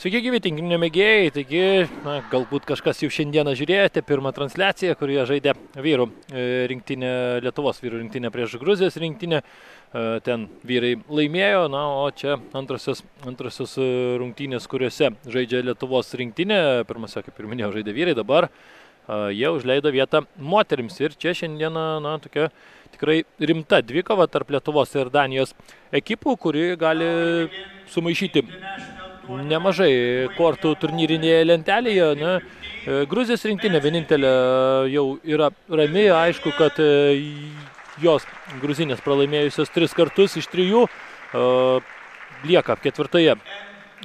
Sveiki gyvi tinklinio mėgėjai, taigi galbūt kažkas jau šiandieną žiūrėjote pirmą transliaciją, kurioje žaidė vyrų rinktinė, Lietuvos vyrų rinktinė prieš Gruzijos rinktinę. Ten vyrai laimėjo, o čia antrosios rungtynės, kuriuose žaidžia Lietuvos rinktinė. Pirmose, kaip ir minėjau, žaidė vyrai, dabar jie užleido vietą moterims. Ir čia šiandieną tokia tikrai rimta dvikova tarp Lietuvos ir Danijos ekipų, kuri gali sumaišyti nemažai kortų turnyrinėje lentelėje. Gruzijos rinktinė vienintelė jau yra rami, aišku, kad jos gruzinės pralaimėjusios 3 kartus iš 3 lieka 4.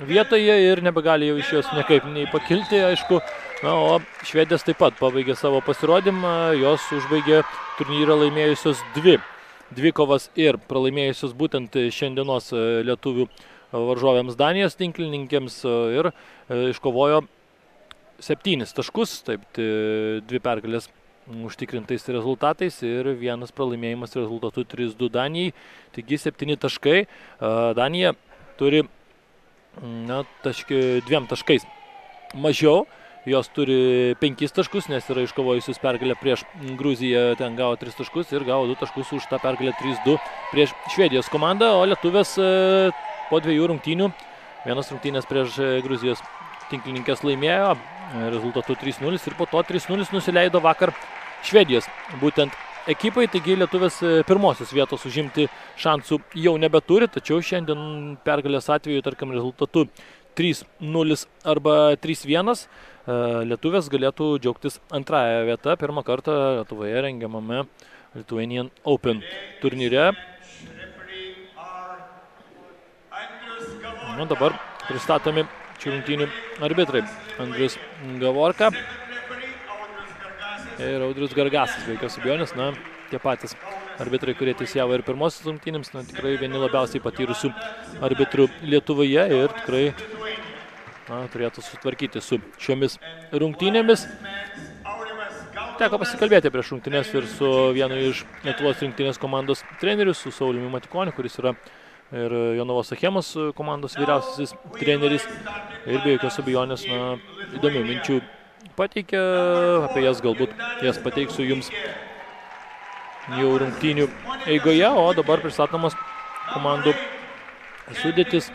vietoje ir nebegali jau iš jos niekaip nei pakilti, aišku. O švedės taip pat pabaigė savo pasirodymą, jos užbaigė turnyrą laimėjusios 2 kovas ir pralaimėjusios būtent šiandienos lietuvių varžovėms Danijos tinklininkėms ir iškovojo 7 taškus, taip 2 pergalės užtikrintais rezultatais ir 1 pralaimėjimas rezultatu 3-2 Danijai, taigi 7 taškai. Danija turi 2 taškais mažiau, jos turi 5 taškus, nes yra iškovojusius pergalę prieš Gruziją, ten gavo 3 taškus ir gavo 2 taškus už tą pergalę 3-2 prieš Švedijos komandą, o lietuvės po 2 rungtynių, 1 rungtynės prieš Gruzijos tinklininkės laimėjo rezultatu 3-0 ir po to 3-0 nusileido vakar Švedijos būtent ekipai, taigi lietuvės pirmosios vietos užimti šansų jau nebeturi, tačiau šiandien pergalės atveju, tarkim, rezultatu 3-0 arba 3-1 lietuvės galėtų džiaugtis antrąją vietą, pirmą kartą Lietuvoje rengiamame Lithuanian Open turnyre. Dabar pristatomi šių rungtynių arbitrai Andrius Gavorka ir Audrius Gargasas, be jokios abejonės, tie patys arbitrai, kurie teisėjavo ir pirmosios rungtynėms, tikrai vieni labiausiai patyrusių arbitrų Lietuvoje ir tikrai turėtų sutvarkyti su šiomis rungtynėmis. Teko pasikalbėti prieš rungtynės ir su vienu iš Lietuvos rinktinės komandos treneriu, su Sauliumi Matikoniu, kuris yra ir Jonavos Achemos komandos vyriausiasis treneris ir be jokios abejonės įdomių minčių pateikė, apie jas galbūt jas pateiksiu jums jau rungtynių eigoje, o dabar pristatomas komandų sudėtis.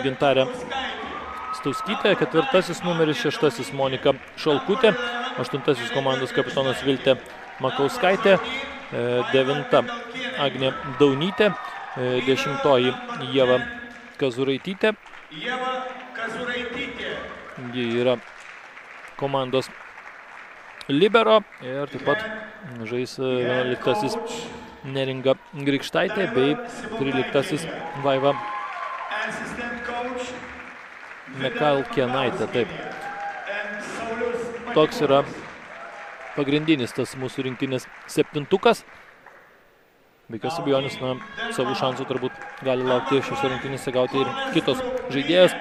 Gintarė Stauskytė, 4. numeris, 6. Monika Šalkutė, 8. komandos kapitonas Viltė Makauskaitė, 9. Agnė Daunytė, 10. Ieva Kazuraitytė. Ji yra komandos libero ir taip pat žais 11. Neringa Grikštaitė bei 13. Vaiva Mekalkienaitė. Taip. Toks yra pagrindinis tas mūsų rinktinės 7-tukas. Be jokios abejonės, savų šansų turbūt gali laukti šiose rungtynėse gauti ir kitos žaidėjos.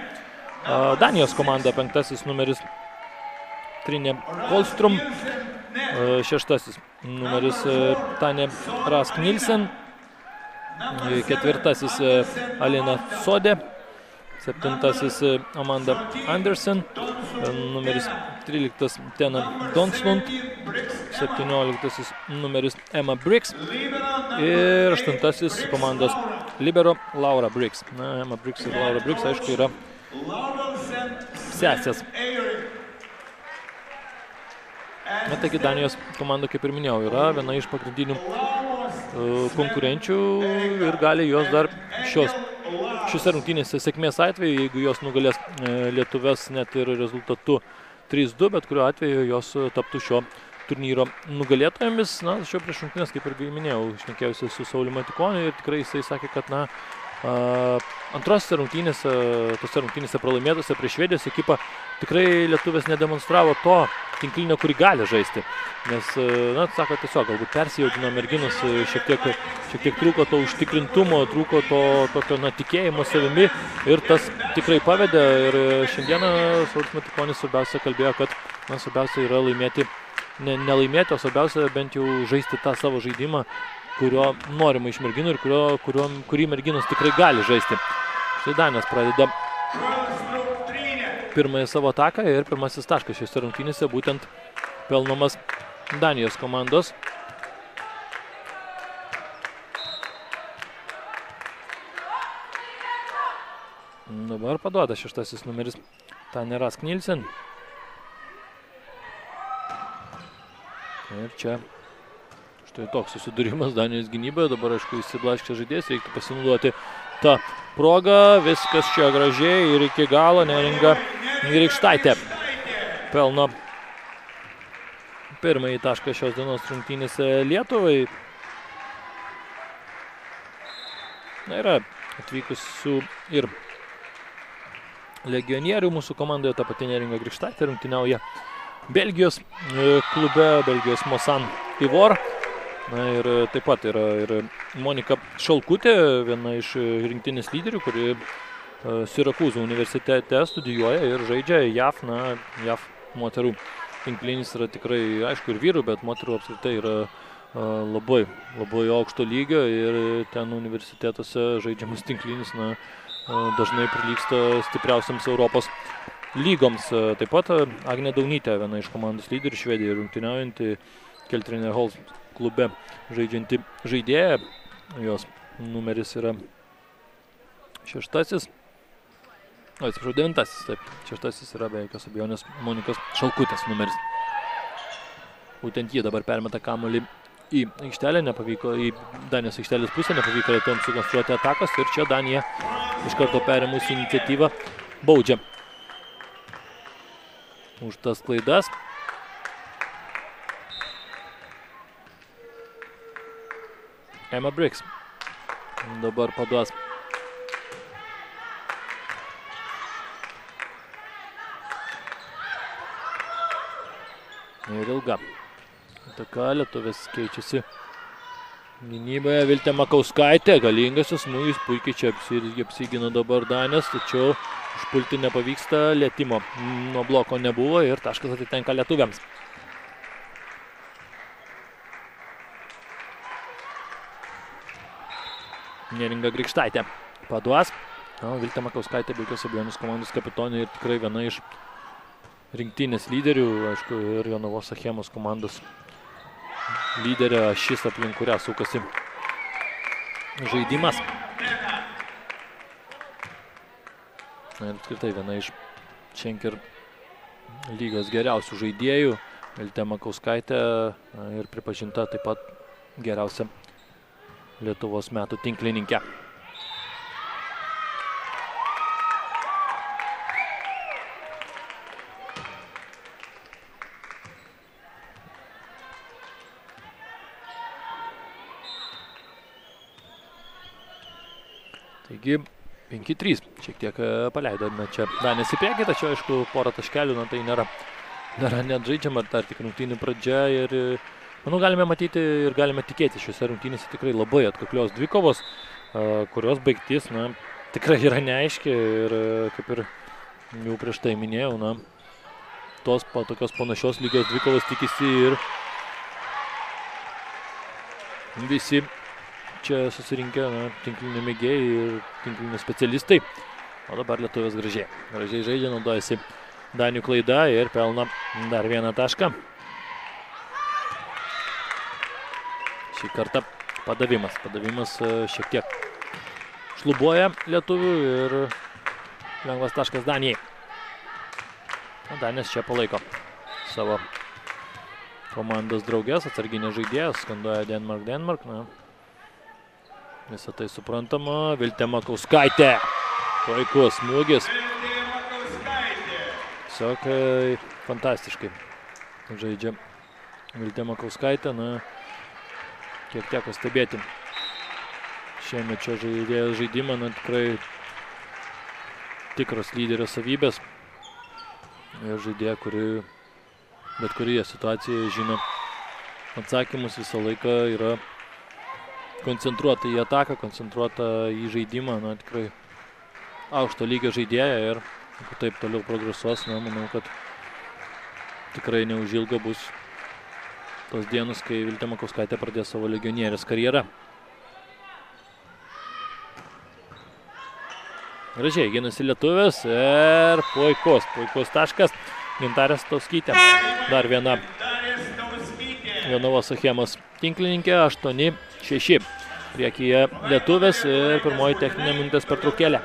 Danijos komanda 5. numeris Trine Kolstrom, 6. numeris Tane Rask Nilsen, 4. Alina Sode, 7. Amanda Andersen, numeris 13. Tena Donslund, 17. numeris Emma Briggs ir 8. komandos libero Laura Briggs. Emma Briggs ir Laura Briggs, aišku, yra sesės. Taigi Danijos komanda, kaip ir minėjau, yra viena iš pagrindinių konkurenčių ir gali jos dar šiose rungtynėse sėkmės atveju, jeigu jos nugalės lietuvės net ir rezultatu 3-2, bet kuriuo atveju jos taptų šio turnyro nugalėtojomis. Šio prieš rungtynės, kaip ir minėjau, šnekėjausi su Sauliu Matikoniu ir tikrai jisai sakė, kad antrosiose rungtynėse pralaimėtose prieš Švedijos ekipą tikrai lietuvės nedemonstravo to tinklinio, kurį gali žaisti. Nes, sako, tiesiog galbūt persijaudino merginos, šiek tiek trūko to užtikrintumo, trūko to tokio tikėjimo savimi ir tas tikrai pavedė. Ir šiandieną Saulius Matikonis svarbiausia kalbėjo, kad svarbiausia yra laimėti, nelaimėti, o svarbiausia bent jau žaisti tą savo žaidimą, kurio norima iš merginų ir kurį merginos tikrai gali žaisti. Štai Danijos pradeda pirmąją savo ataką ir pirmasis taškas šiose rungtynėse būtent pelnomas Danijos komandos. Dabar paduoda šeštasis numeris Taneras Knilsen. Ir čia štai toks susidūrimas Danijos gynyboje. Dabar, aišku, įsiblaškė žaidėjas, reiktų pasinaudoti tą progą. Viskas čia gražiai ir iki galo Neringa Grikštaitė pelno pirmąjį tašką šios dienos rungtynėse Lietuvai. Na, yra atvykusių ir legionierių mūsų komandoje, ta pati Neringa Grikštaitė rungtyniauja Belgijos klube, Belgijos Mosan Ivor. Na ir taip pat yra ir Monika Šalkutė, viena iš rinktinės lyderių, kuri Sirakūzų universitete studijuoja ir žaidžia JAF. Na, JAF moterų tinklinis yra tikrai, aišku, ir vyrų, bet moterų apskritai yra labai aukšto lygio ir ten universitetuose žaidžiamas tinklinis, na, dažnai prilygsta stipriausiams Europos lygoms. Taip pat Agnė Daunytė, viena iš komandos lyderių, Švedijoje rungtyniaujanti Keltrinė Hols klube žaidžianti žaidėja. Jos numeris yra šeštasis. Atsiprašau, devintasis. Taip, šeštasis yra be jokios abejonės Monikos Šalkutės numeris. Būtent jie dabar permeta kamuolį į aikštelę, nepavyko į Danijos aikštelės pusę, nepavyko lietuviams sukonstruoti atakos ir čia Danija iš karto perėmusi iniciatyvą baudžia už tas klaidas. Emma Briggs dabar paduos ir ilga ataka, lietuvės keičiasi gynyboje. Viltė Makauskaitė, galingasis smūgis, puikiai čia apsigina dabar Danės, tačiau užpulti nepavyksta, lietimo nuo bloko nebuvo ir taškas atitenka lietuviams. Neringa Grikštaitė paduos. Viltė Makauskaitė, be jokios abejonės komandos kapitonė ir tikrai viena iš rinktinės lyderių, aišku, ir Jonavos Achemos komandos lyderė, šis aplink kurią sukasi žaidimas. Na ir apskritai viena iš Schenker lygos geriausių žaidėjų, Viltė Makauskaitė, ir pripažinta taip pat geriausia Lietuvos metų tinklininkė. Taigi 5-3, šiek tiek paleidome čia Danės į priekį, tačiau aišku porą taškelių, na tai nėra net žaidžiama, dar tik rungtynių pradžia ir manau galime matyti ir galime tikėti šiuose rungtynėse tikrai labai atkaklios dvikovos, kurios baigtis, na, tikrai yra neaiški ir kaip ir jau prieš tai minėjau, na, tokios panašios lygios dvikovos tikisi ir visi čia susirinkę, na, tinklinio mėgėjai ir tinklinio specialistai. O dabar lietuvės gražiai žaidžia, naudojasi Danių klaida ir pelna dar vieną tašką. Šį kartą padavimas šiek tiek šlubuoja lietuvių ir lengvas taškas Danijai. Danės čia palaiko savo komandos draugės, atsarginės žaidėjas, skanduoja Denmark. Na, visą tai suprantama. Viltė Makauskaitė. Puikus smūgis. Tiesiog fantastiškai žaidžia Viltė Makauskaitė. Na, kiek teko stebėti šiemet čia žaidėjos žaidimą, na, tikrai tikros lyderio savybės. Ir žaidėja, kuri bet kurioje situacijoje žino atsakymus, visą laiką yra koncentruota į ataką, koncentruota į žaidimą. Na, tikrai aukšto lygio žaidėja ir jeigu taip toliau progresuos, na, manau, kad tikrai neužilgo bus tos dienos, kai Viltė Makauskaitė pradės savo legionierės karjerą. Gražiai ginasi lietuvis ir puikus taškas. Gintarė Stauskytė. Dar viena Jonavos Achemos tinklininkė, 8-6. Priekyje lietuvis ir pirmoji techninė minutės pertraukėlė.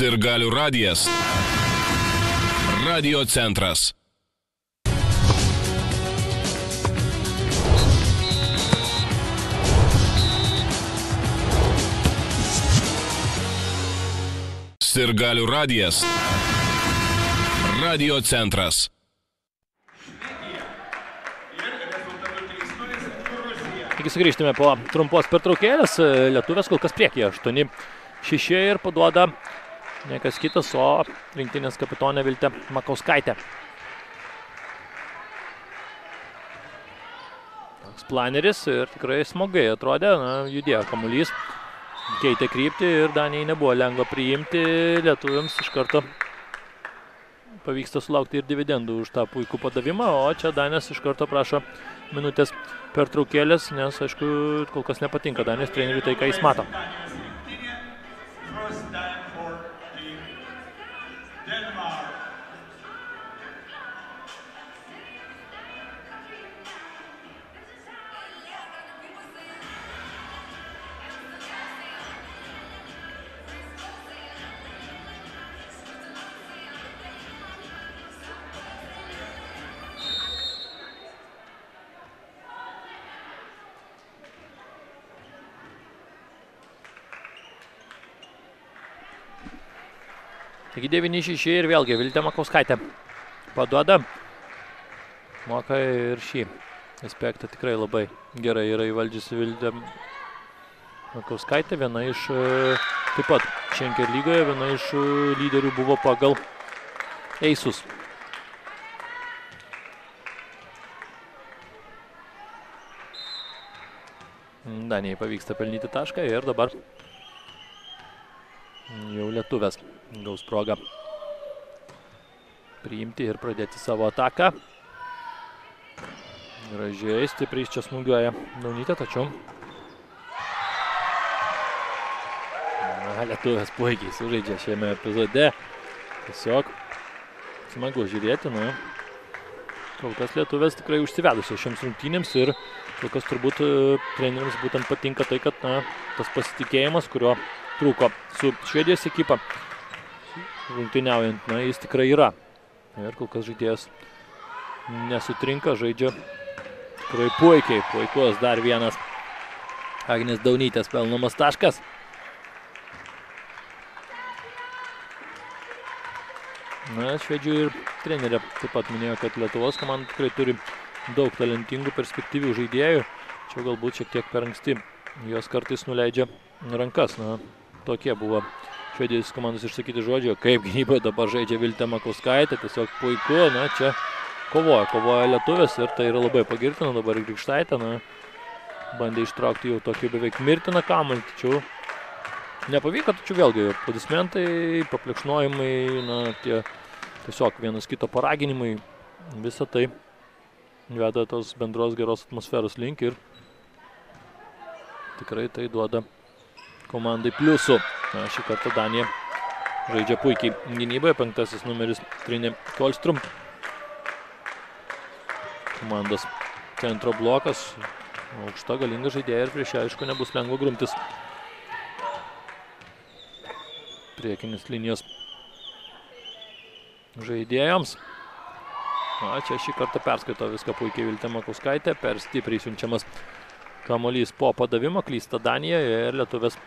Sirgalių radijas. Radio centras. Sirgalių radijas. Radio centras. Taigi sugrįžtume po trumpos pertraukėlės. Lietuvės kol kas priekyje 8-6 ir paduoda niekas kitas, o rinktinės kapitonė Viltė Makauskaitė. Toks planeris ir tikrai smagai atrodė, judėjo kamuolys, keitė kryptį ir Danijai nebuvo lengva priimti. Lietuviams iš karto pavyksta sulaukti ir dividendų už tą puikų padavimą, o čia Danės iš karto prašo minutės pertraukėlės, nes aišku kol kas nepatinka Danijos treneriui tai, ką jis mato. Taigi 9-6 ir vėlgi Viltė Makauskaitė paduoda. Moka ir šį aspektą tikrai labai gerai yra įvaldžiusi Viltė Makauskaitė. Viena iš, taip pat Schenker lygoje, viena iš lyderių buvo pagal eisus. Danijai pavyksta pelnyti tašką ir dabar jau lietuvės gaus progą priimti ir pradėti savo ataką. Gražiai, stipriai čia smūgiuoja Daunytė, tačiau lietuvės puikiai sužaidžia šiame epizode. Tiesiog smagu žiūrėti, kol kas lietuvės tikrai užsivedusios šiems rungtynėms ir kol kas turbūt treneriams būtent patinka tai, kad tas pasitikėjimas, kurio trūko su Švedijos ekipa rungtyniaujant, jis tikrai yra. Ir kol kas žaidėjas nesutrinka, žaidžia tikrai puikiai. Puikus dar vienas Agnės Daunytės pelnomas taškas. Švedžių ir trenerė taip pat minėjo, kad Lietuvos komanda tikrai turi daug talentingų, perspektyvių žaidėjų. Čia galbūt šiek tiek per anksti jos kartais nuleidžia rankas. Tokie buvo Švedijos komandos išsakyti žodžiai, kaip gynyboje dabar žaidžia Viltė Makauskaitė, tiesiog puiku, čia kovoja lietuvės ir tai yra labai pagirtina. Dabar Grikštaitė, bandė ištraukti jau tokį beveik mirtiną kamuolį, tačiau nepavyko, tačiau vėlgi aplodismentai, paplekšnojimai, tie tiesiog vienas kito paraginimai, visą tai veda tos bendros geros atmosferos link ir tikrai tai duoda komandai pliusų. Šį kartą Danija žaidžia puikiai gynyboje, 5 numeris Trine Kolstrum. Komandos centro blokas, aukšta galinga žaidėja ir prieš ją aišku nebus lengva grumtis. Priekinis linijos žaidėjams. Čia šį kartą perskaito viską puikiai Viltė Makauskaitė, per stipriai siunčiamas kamuolys po padavimo, klysta Danija ir lietuvės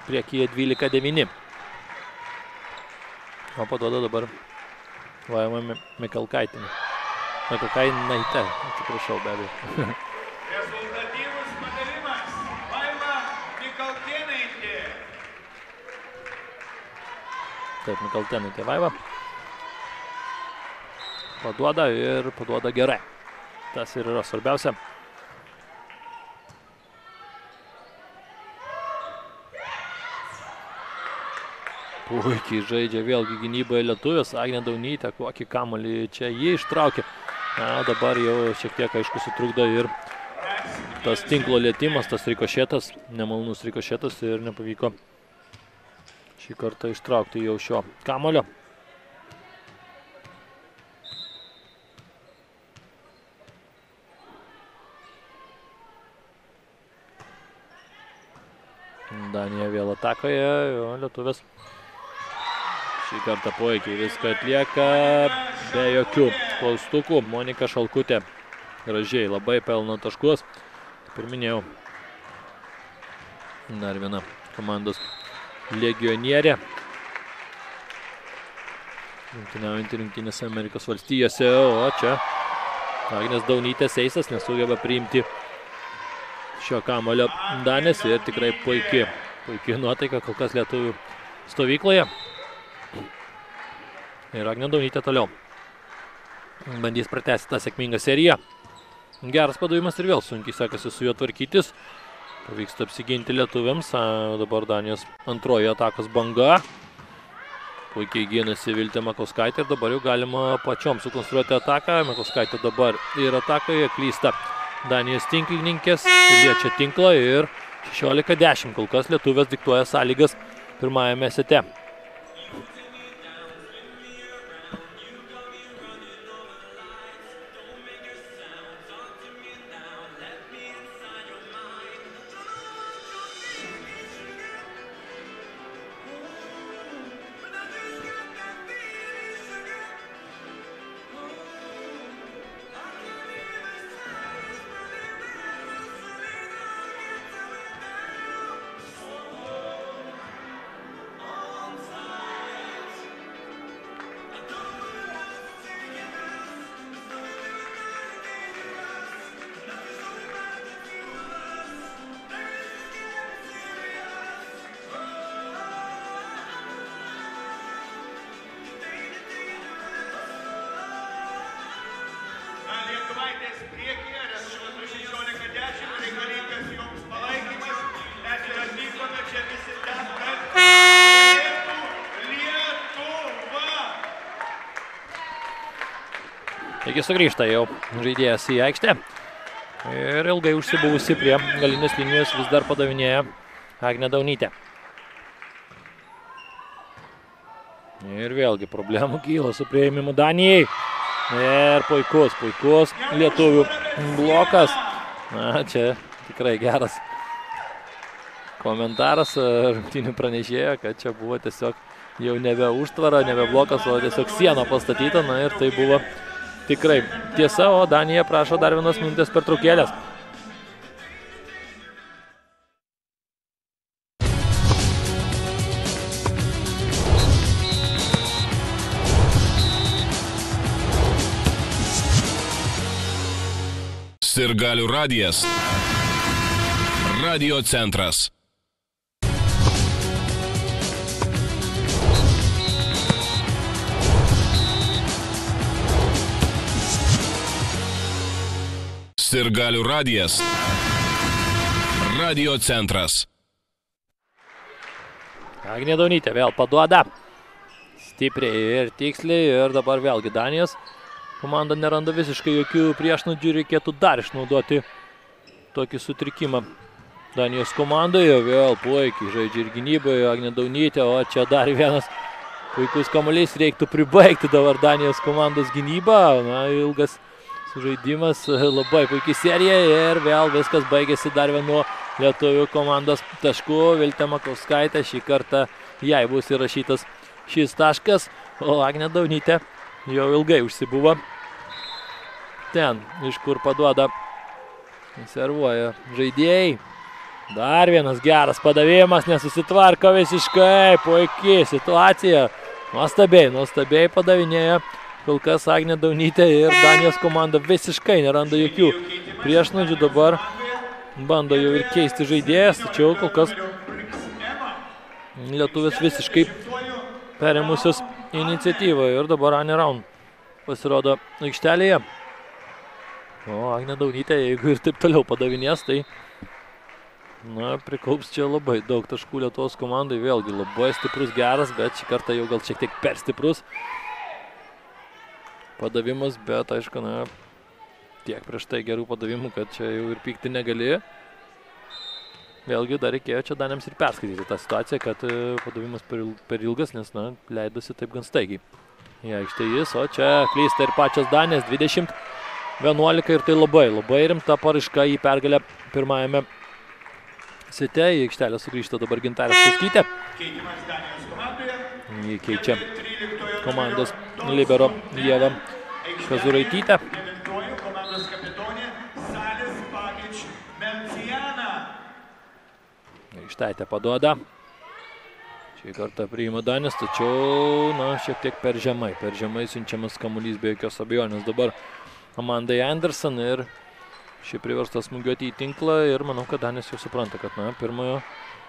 priekyje 12-9. O paduoda dabar Vaiva Mikalkaitė. Mikalkaitė, atsiprašau be abejo. Rezultatyvus padavimas. Vaiva Mikalkaitė. Taip, Mikalkaitė Vaiva. Paduoda ir paduoda gerai. Tas ir yra svarbiausia. Puikiai žaidžia vėlgi gynyboje lietuvis. Agnė Daunytė, kokį kamuolį čia jį ištraukė. Na, dabar jau šiek tiek aišku sutrukdo ir tas tinklo lietimas, tas rikošėtas, nemalonus rikošėtas ir nepavyko šį kartą ištraukti jau šio kamuolio. Danija vėl atakoje, jo lietuvės šį kartą puikiai viską atlieka, be jokių klaustukų. Monika Šalkutė gražiai labai pelno taškus. Kaip ir minėjau, dar viena komandos legionierė. Rungtyniaujantį Rinktinėse Amerikos valstijose, o čia Agnės Daunytės eisas nesugeba priimti šio kamuolio Danės ir tikrai puikiai nuotaika kol kas lietuvių stovykloje. Ir Agnė Daunytė toliau bandys pratęsti tą sėkmingą seriją. Geras padavimas ir vėl sunkiai sekasi su juo tvarkytis. Pavyksta apsiginti lietuviams. Dabar Danijos antroji atakos banga. Puikiai gynasi Viltė Makauskaitė ir dabar jau galima pačiom sukonstruoti ataką. Makauskaitė dabar ir atakoje klysta Danijos tinklininkės. Liečia tinklą ir 16-10 kol kas lietuvės diktuoja sąlygas pirmajame sete. Taigi sugrįžta jau žaidėjas į aikštę ir ilgai užsibuvusi prie galinės linijos vis dar padavinėja Agnė Daunytė. Ir vėlgi problemų kyla su priėmimu Danijai. Ir puikus lietuvių blokas. Na, čia tikrai geras komentaras rungtynių pranešėjo, kad čia buvo tiesiog jau nebe užtvara, nebe blokas, o tiesiog siena pastatyta. Na ir tai buvo tikrai tiesa, o Danija prašo dar vienos minutės pertraukėlės. Sirgalių radijas. Radio centras. Sirgalių radijas. Radio centras. Agnė Daunytė vėl paduoda. Stipriai ir tiksliai ir dabar vėlgi Danijos komanda neranda visiškai jokių priešnuodžių, reikėtų dar išnaudoti tokį sutrikimą. Danijos komandoje vėl puikiai žaidžia ir gynyboje Agnė Daunytė, o čia dar vienas puikus kamuolys, reiktų pribaigti dabar Danijos komandos gynybą. Na, ilgas sužaidimas, labai puikiai serija ir vėl viskas baigėsi dar vienu lietuvių komandos tašku. Viltė Makauskaitė, šį kartą jai bus įrašytas šis taškas, o Agnė Daunytė jau ilgai užsibuvo ten, iš kur paduoda, servuoja žaidėjai. Dar vienas geras padavimas, nesusitvarko visiškai, puikiai situacija. Nuostabiai padavinėja kol kas Agnė Daunytė ir Danijos komanda visiškai neranda jokių priešnuodžių. Dabar bando jau ir keisti žaidėjas, tačiau kol kas lietuvės visiškai perėmusios iniciatyvą ir dabar Anė Raun pasirodo aikštelėje. O Agnė Daunytė, jeigu ir taip toliau padavinės, tai Na, prikaups čia labai daug taškų Lietuvos komandai. Vėlgi labai stiprus, geras, bet šį kartą jau gal šiek tiek per stiprus padavimas, bet aišku, na, tiek prieš tai gerų padavimų, kad čia jau ir pykti negali. Vėlgi dar reikėjo čia Daniams ir perskaityti tą situaciją, kad padavimas per ilgas, nes, na, leidosi taip gan staigiai. Ja, štai jis, o čia klysta ir pačios Danės, 20-11 ir tai labai rimta paraiška į pergalę pirmajame sete. Į aikštelę sugrįžta dabar Gintarė Stauskytė. Keitimas Danijos komandoje. Jį keičia komandos libero Ieva Kazuraitytė. 9 komandos kapitonė Salis Bagič Menciana. Aikštelė paduoda. Šį kartą priima Danis, tačiau, na, šiek tiek per žemai siunčiamas kamuolys be jokios abejonės. Dabar Amandai Anderson ir ši priversta smūgiuoti į tinklą ir manau, kad Danis jau supranta, kad, na, pirmojo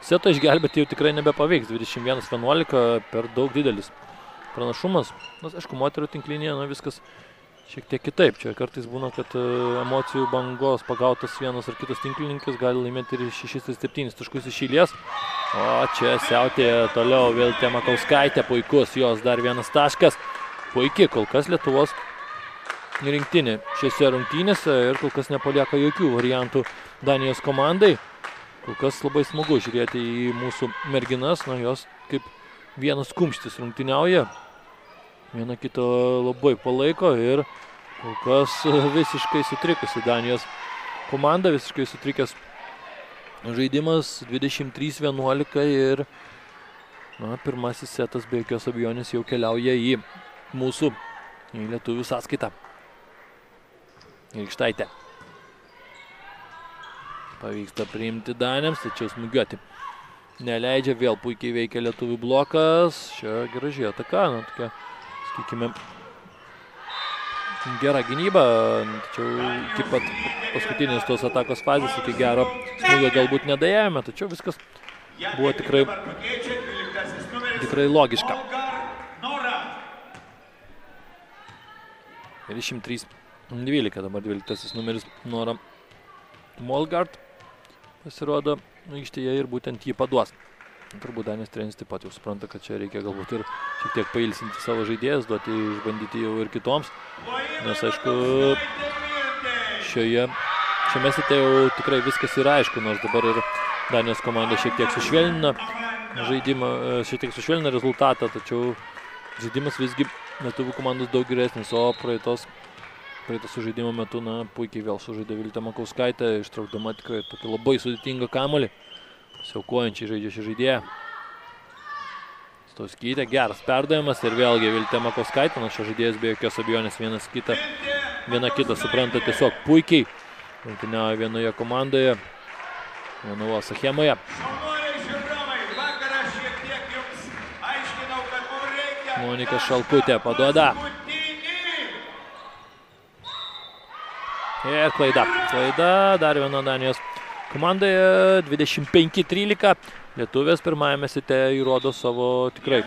seto išgelbėti jau tikrai nebepavyks. 21-11 per daug didelis pranašumas. Nors, aišku, moterų tinklinėje, na, viskas šiek tiek kitaip. Čia kartais būna, kad emocijų bangos pagautas vienas ar kitas tinklininkas gali laimėti ir 6-7 taškus iš eilės. O čia siautėja toliau Viltė Makauskaitė, puikus jos dar vienas taškas. Puikiai kol kas Lietuvos rinktinė šiose rungtynėse ir kol kas nepalieka jokių variantų Danijos komandai. Kol kas labai smagu žiūrėti į mūsų merginas, na, jos kaip vienas kumštis rungtyniauja. Viena kitą labai palaiko ir kol kas visiškai sutrikusi Danijos komanda, visiškai sutrikęs žaidimas 23-11 ir, na, pirmasis setas be jokios abejonės jau keliauja į mūsų lietuvių sąskaitą. Aikštaitė. Pavyksta priimti Daniams, tačiau smūgiuoti neleidžia, vėl puikiai veikia lietuvių blokas. Čia graži ataka, na, tokia, sakykime, gera gynyba, tačiau iki pat paskutinės tos atakos fazės, iki gero smūgio galbūt nedaėjome, tačiau viskas buvo tikrai logiška. 23-12 dabar 12 numeris Nora Molgard pasirodo aikštėje ir būtent jį paduos. Turbūt Danijos treneris taip pat jau supranta, kad čia reikia galbūt ir šiek tiek pailsinti savo žaidėjas, duoti išbandyti jau ir kitoms. Nes aišku, šiame sete jau tikrai viskas yra aišku, nors dabar ir Danijos komanda šiek tiek sušvelnina žaidimą, šiek tiek sušvelnina rezultatą, tačiau žaidimas visgi lietuvių komandos daug geresnis, o praeito sužaidimo metu, na, puikiai vėl sužaidė Viltė Makauskaitė, ištraukdama tikrai tokį labai sudėtingą kamuolį. Pasiaukojančiai žaidžia šį žaidėją. Stauskytė, geras perdavimas ir vėlgi Viltė Makauskaitė, na, šio žaidėjas be jokios abejonės viena kitą supranta tiesiog puikiai. Rungtyniauja vienoje komandoje, Jonavos Achemoje. Monika Šalkutė paduoda. Ir klaida, dar viena Danijos komandoje, 25-13. Lietuvės pirmajame sete įrodo savo tikrai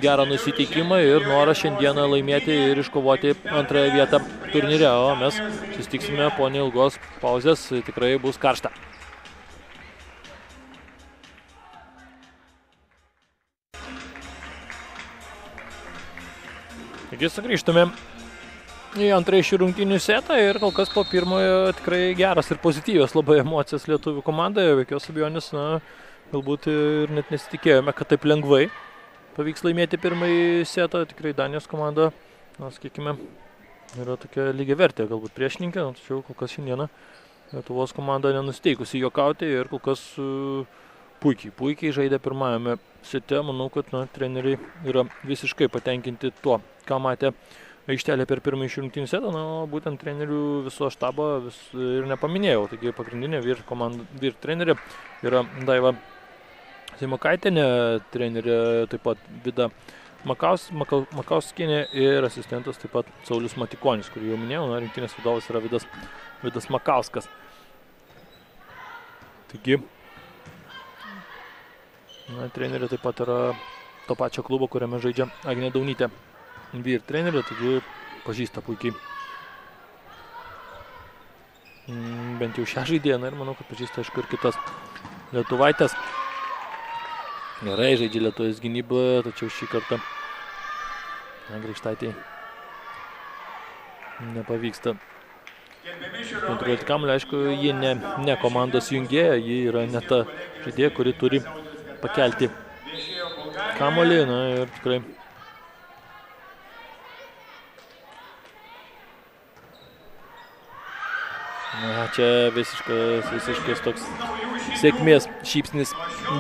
gerą nusiteikimą ir norą šiandieną laimėti ir iškovoti antrąją vietą turnyre. O mes susitiksime po neilgos pauzės, tikrai bus karšta. Taigi sugrįžtume į antrąjį šių rungtynių setą ir kol kas po pirmojo tikrai geras ir pozityvios labai emocijas lietuvių komandoje. Jokios abejonės, na, galbūt ir net nesitikėjome, kad taip lengvai pavyks laimėti pirmąjį setą. Tikrai Danijos komanda, na, sakykime, yra tokia lygiavertė galbūt priešininkė, tačiau kol kas šiandieną Lietuvos komanda nenusiteikusi juokauti ir kol kas puikiai žaidė pirmajame sete. Manau, kad, na, treneriai yra visiškai patenkinti tuo, ką matė aikštelė per pirmąjį šių rungtynių setą, na, būtent trenerių viso štabo ir nepaminėjau. Taigi pagrindinė vyr trenerė yra Daiva Simokaitienė, trenerė taip pat Vida Makauskienė ir asistentas taip pat Saulius Matikonis, kurį jau minėjau, na, rinktinės vadovas yra Vidas Makauskas. Taigi, na, trenerė taip pat yra to pačio klubo, kuriame žaidžia Agnė Daunytė. Vyr trenerė, taigi pažįsta puikiai bent jau šią žaidėją, ir manau, kad pažįsta aišku ir kitas lietuvaitės. Gerai žaidžia lietuvės gynybą, tačiau šį kartą Grikštaitei nepavyksta kontroliuoti kamuolį. Aišku, ji ne komandos jungėja, ji yra ne ta žaidėja, kuri turi pakelti kamuolį. Na ir tikrai čia visiškas toks sėkmės šypsnis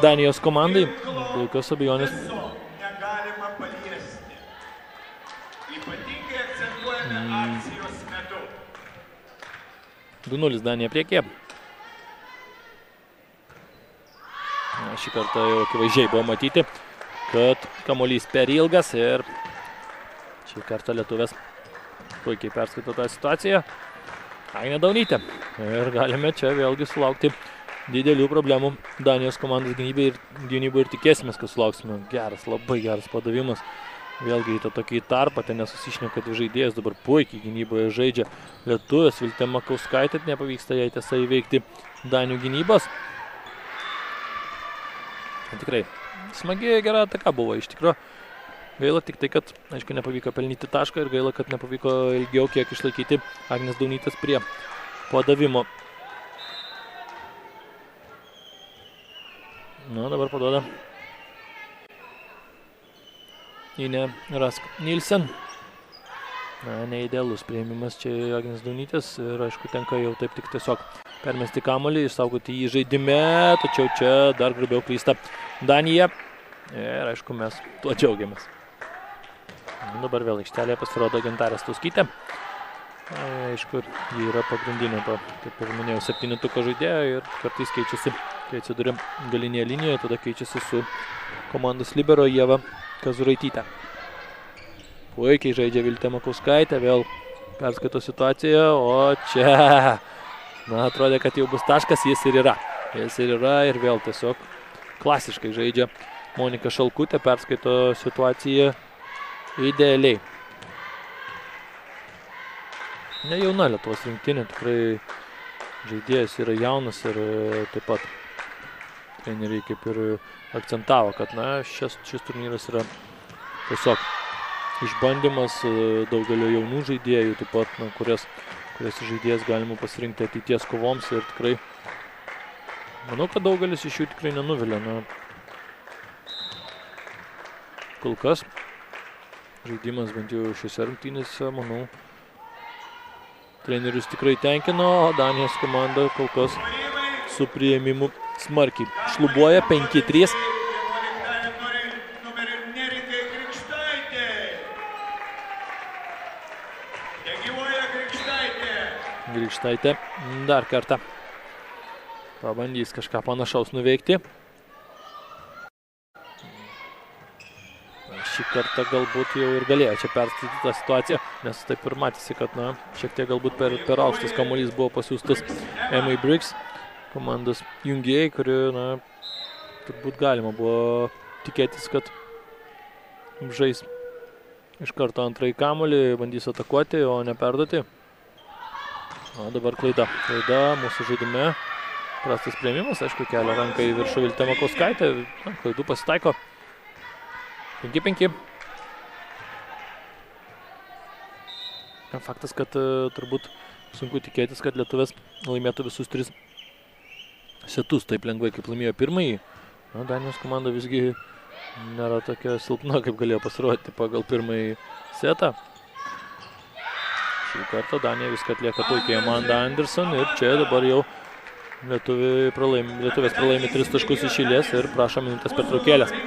Danijos komandai. Be jokios abejonės. Negalima paliesti. Ypatingai akcentuojame akcijos metu. 2-0 Danija priekyje. Šį kartą jau akivaizdžiai buvo matyti, kad kamuolys per ilgas ir šį kartą lietuvės puikiai perskaito tą situaciją. Agnė Daunytė. Ir galime čia vėlgi sulaukti didelių problemų Danijos komandos gynybai ir tikėsimės, kad sulauksime. Geras, labai geras padavimas. Vėlgi į tą tokį tarpą, ten nesusišneka dvi žaidėjas, dabar puikiai gynyboje žaidžia lietuvės. Viltė Makauskaitė, nepavyksta jai tiesa įveikti Danių gynybos. Tikrai smagi gera ataka buvo iš tikrųjų. Gaila tik tai, kad, aišku, nepavyko pelnyti tašką ir gaila, kad nepavyko ilgiau kiek išlaikyti Agnės Daunytės prie padavimo. Na, dabar paduoda Ine Rask Nilsen. Na, neidealus priėmimas čia Agnės Daunytės ir, aišku, tenka jau taip tik tiesiog permesti kamuolį, išsaugoti jį žaidime, tačiau čia dar grubiau klysta Danija. Ir, aišku, mes tuo džiaugiamės. Dabar vėl aikštelėje pasirodo Gintarė Stauskytė. Aišku, ji yra pagrindinė, kaip ir minėjau, 7-tuko žaidėja ir kartais keičiasi, kai atsiduria galinėje linijoje, tada keičiasi su komandos libero Ieva Kazuraitytė. Puikiai žaidžia Viltė Makauskaitė, vėl perskaito situaciją, o čia, na, atrodė, kad jau bus taškas, jis ir yra. Jis ir yra ir vėl tiesiog klasiškai žaidžia Monika Šalkutė, perskaito situaciją idealiai. Ne jauna Lietuvos rinktinė, tikrai žaidėjas yra jaunas ir taip pat treneriai kaip ir akcentavo, kad na, šis turnyras yra tiesiog išbandymas daugelio jaunų žaidėjų, taip pat, na, kurias žaidėjas galima pasirinkti ateities kovoms ir tikrai manau, kad daugelis iš jų tikrai nenuvilia. Na, kol kas žaidimas bent jau šiose rungtynėse, manau, trenerius tikrai tenkino, o Danijos komanda kol kas su priėmimu smarkiai šlubuoja 5-3. Grikštaitė dar kartą pabandys kažką panašaus nuveikti. Šį kartą galbūt jau ir galėjo čia perstatyti tą situaciją, nes taip ir matėsi, kad na, šiek tiek galbūt per aukštas kamuolys buvo pasiūstas Emai Briggs, komandos jungėjai, kuri, na, turbūt galima buvo tikėtis, kad žais iš karto antrąjį kamuolį, bandys atakuoti, o ne perduoti. O dabar klaida mūsų žaidime, prastas priėmimas, aišku, kelia ranką į viršų Viltė Makauskaitė, klaidų pasitaiko. 5-5. Faktas, kad turbūt sunku tikėtis, kad lietuvės laimėtų visus 3 setus taip lengvai, kaip laimėjo pirmąjį. Na, Danijos komanda visgi nėra tokia silpna, kaip galėjo pasirodyti pagal pirmąjį setą. Šį kartą Danija viską atlieka puikiai Amanda Anderson ir čia dabar jau lietuvės pralaimi 3 taškus iš eilės ir prašo minutės pertraukėlės.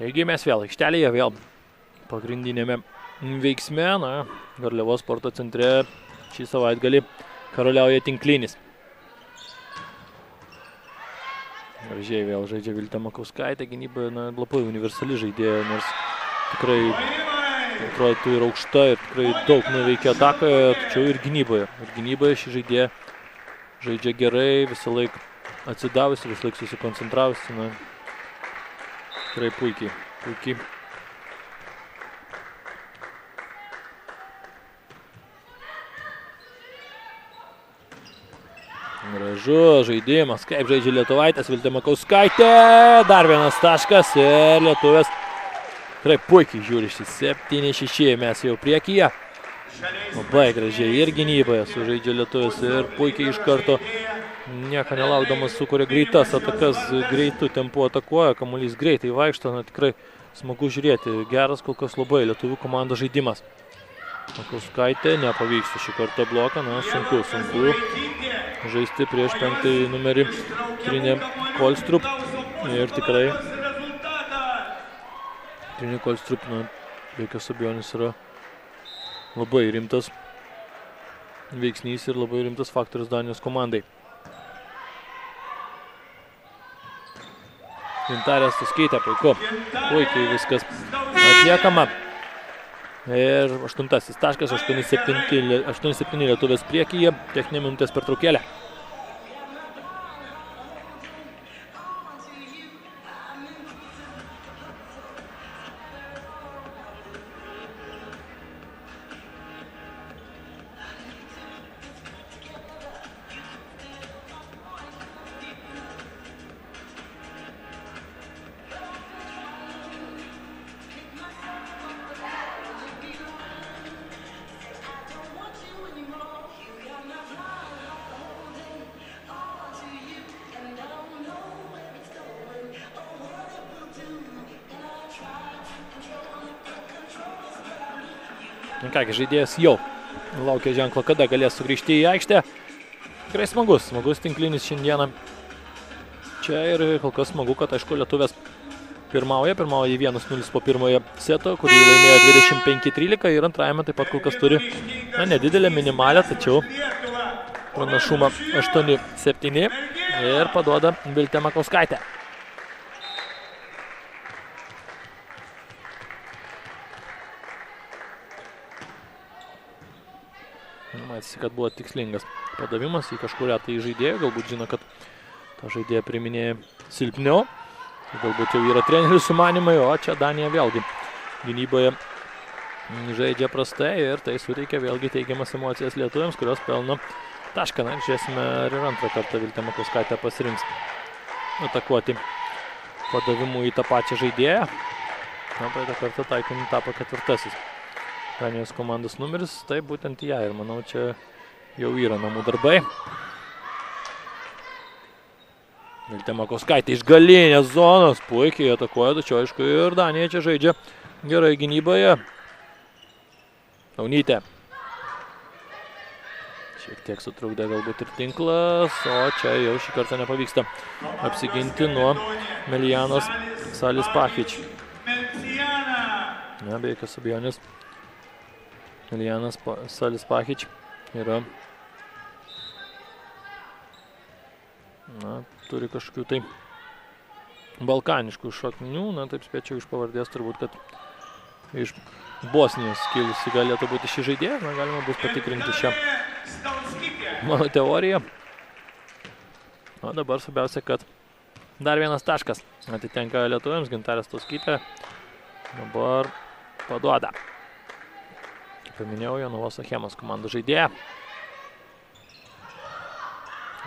Taigi mes vėl aikštelėje, vėl pagrindinėme veiksme. Na, Garliavos sporto centre šį savaitgalį karaliauja tinklinis. Gražiai vėl žaidžia Viltė Makauskaitė, gynyboje labai universali žaidėja, nors tikrai atrodytų ir aukšta ir tikrai daug nuveikia atakoje, tačiau ir gynyboje. Ir gynyboje šį žaidėją žaidžia gerai, visą laiką atsidavusi, visą laiką susikoncentravusi. Na, tikrai puikiai. Gražu žaidimas, kaip žaidžia lietuvaitės, Viltė Makauskaitė, dar vienas taškas ir lietuvės tikrai puikiai žiūri šį 7-6, mes jau priekyje. Labai gražiai ir gynyboje sužaidžia lietuvės ir puikiai iš karto nieko nelaukdamas sukuria greitas atakas, greitų tempu atakuoja, kamuolys greitai vaikšto, na tikrai smagu žiūrėti, geras kol kas labai lietuvių komandos žaidimas. Makauskaitė nepavyksta šį kartą bloką, na sunku žaisti prieš 5 numerį Trinė Kolstrup ir tikrai Trinė Kolstrup, na, be jokios abejonės yra labai rimtas veiksnys ir labai rimtas faktorius Danijos komandai. Gintarė Stauskytė, puikiai viskas atliekama. Ir 8 taškas, 8-7 lietuvės priekyje, techninė minutės pertraukėlė. Kągi, žaidėjas jau laukia ženklo, kada galės sugrįžti į aikštę. Tikrai smagus tinklinis šiandieną. Čia ir kol kas smagu, kad aišku lietuvės pirmauja 1-0 po pirmojo seto, kurį laimėjo 25-13 ir antrajame taip pat kol kas turi nedidelę minimalę, tačiau pranašumą 8-7 ir paduoda Viltė Makauskaitė. Matėsi, kad buvo tikslingas padavimas į kažkurią tai žaidėją, galbūt žino, kad tą žaidėją priminėja silpniau, galbūt jau yra trenerių sumanimai, o čia Danija vėlgi gynyboje žaidžia prastai ir tai suteikia vėlgi teigiamas emocijas lietuviams, kurios pelno tašką. Na ir žiūrėsime, ar ir antrą kartą Viltė Makauskaitė pasirinks atakuoti padavimu į tą pačią žaidėją. Na, praeitą kartą taikiniu tapo 4. Danijos komandos numeris, tai būtent ją ir manau, čia jau yra namų darbai. Viltė Makauskaitė iš galinės zonos puikiai atakuoja, tačiau aišku ir Danija čia žaidžia gerai gynyboje. Daunytė. Šiek tiek sutrukdė galbūt ir tinklas, o čia jau šį kartą nepavyksta apsiginti nuo Melijanos Salis-Pahič. Na, be jokios abejonės. Melijanas Salis-Pahič yra, turi kažkokių tai balkaniškų šaknių, taip spėčiau iš pavardės turbūt, kad iš Bosnijos kilusi galėtų būti šį žaidėją, galima bus patikrinti šią mano teoriją. O dabar svarbiausia, kad dar vienas taškas atitenka lietuviams, Gintarė Stauskytė dabar paduoda. Paminėjau Jonavos Achemos komandos žaidėją.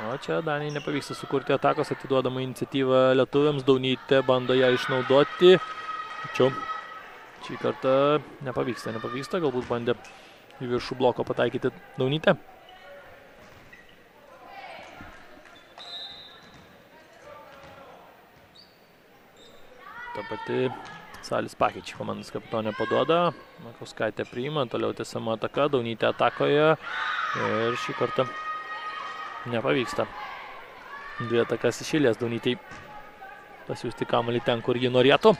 O čia Danijai nepavyksta sukurti atakos, atiduodama iniciatyvą lietuviams, Daunytė bando ją išnaudoti. Tačiau šį kartą nepavyksta, galbūt bandė į viršų bloko pataikyti Daunytė. Ta pati Salis-Pahič komandos kapitonė paduoda, Makauskaitė priima, toliau tęsiama ataka, Daunytė atakoje ir šį kartą nepavyksta. 2 atakas iš eilės Daunytei pasiųsti kamuolį ten, kur ji norėtų.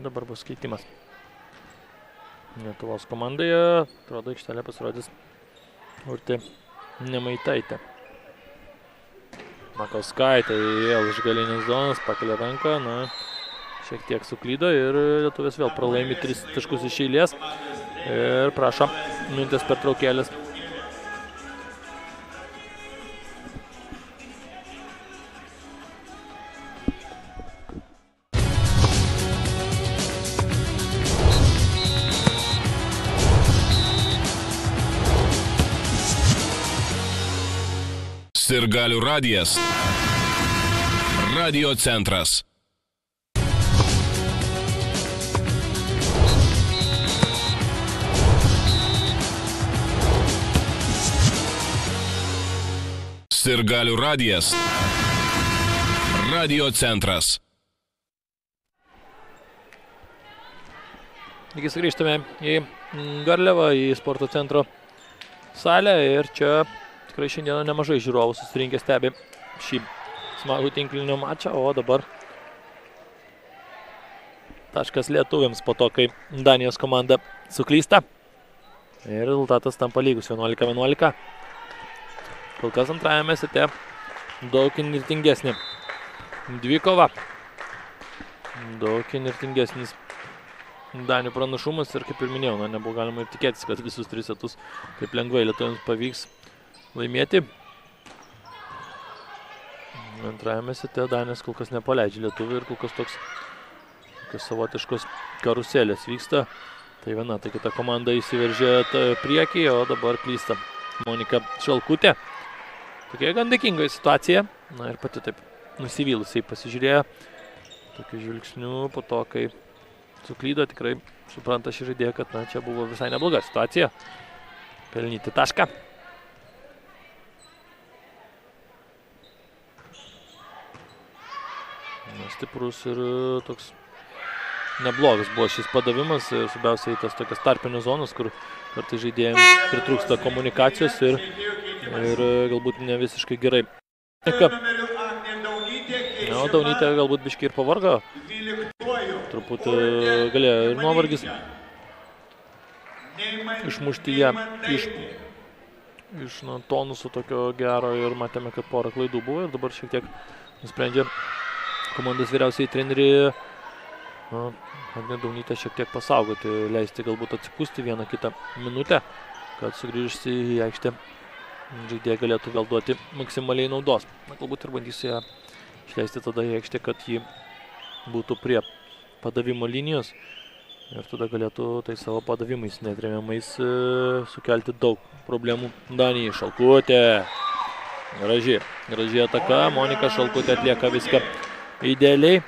dabar bus keitimas. Lietuvos komandoje, atrodo, aikštelė pasirodys Urtė Nemaitaitė. Makauskaitė vėl iš galinės zonos, pakelia ranką, šiek tiek suklydo ir lietuvės vėl pralaimi 3 taškus iš eilės ir prašo minutės pertraukėlės. Sirgalių radijas. Radio centras. Sirgalių radijas. Radio centras. Taigi sugrįžtame į Garliavą, į sporto centro salę ir čia tikrai šiandieną nemažai žiūrovų susirinkę stebi šį smagų tinklinio mačą, o dabar taškas lietuviams po to, kai Danijos komanda suklysta ir rezultatas tampa lygus 11-11. Kol kas antrajame sete daug įnirtingesnė dvikova, daug įnirtingesnis Danių pranašumas ir kaip ir minėjau, nebuvo galima ir tikėtis, kad visus 3 setus taip lengvai lietuviams pavyks laimėti. Antrajame sete Danijos kol kas nepaleidžia lietuvių ir kol kas toks savotiškos karuselės vyksta. Tai viena, tai kita komanda įsiveržė priekį, o dabar klysta Monika Šalkutė. Tokia gan dėkinga situacija. Ir pati taip nusivylusiai pasižiūrėjo tokiu žvilgsniu po to, kai suklydo. Tikrai supranta šį žaidėją, kad čia buvo visai nebloga situacija. Pelnyti tašką. Stiprus ir toks neblogas buvo šis padavimas, svarbiausiai tas tokias tarpinės zonas, kur kartais žaidėjams pritrūksta komunikacijos ir galbūt ne visiškai gerai. O Daunytė galbūt biškį ir pavargo, truputį galėjo ir nuovargis išmušti ją iš tonuso tokio gero ir matėme, kad porą klaidų buvo ir dabar šiek tiek nusprendžia komandos vyriausiai trenerių Agnė Daunytė šiek tiek pasaugoti, leisti galbūt atsipūsti vieną kitą minutę, kad sugrįžusi į aikštę žaidėja galėtų vėl duoti maksimaliai naudos. Galbūt ir bandys ją išleisti tada į aikštę, kad ji būtų prie padavimo linijos ir tada galėtų tai savo padavimais netremiamais sukelti daug problemų Danijai. Šalkutė, graži ataka, Monika Šalkutė atlieka viską idealiai.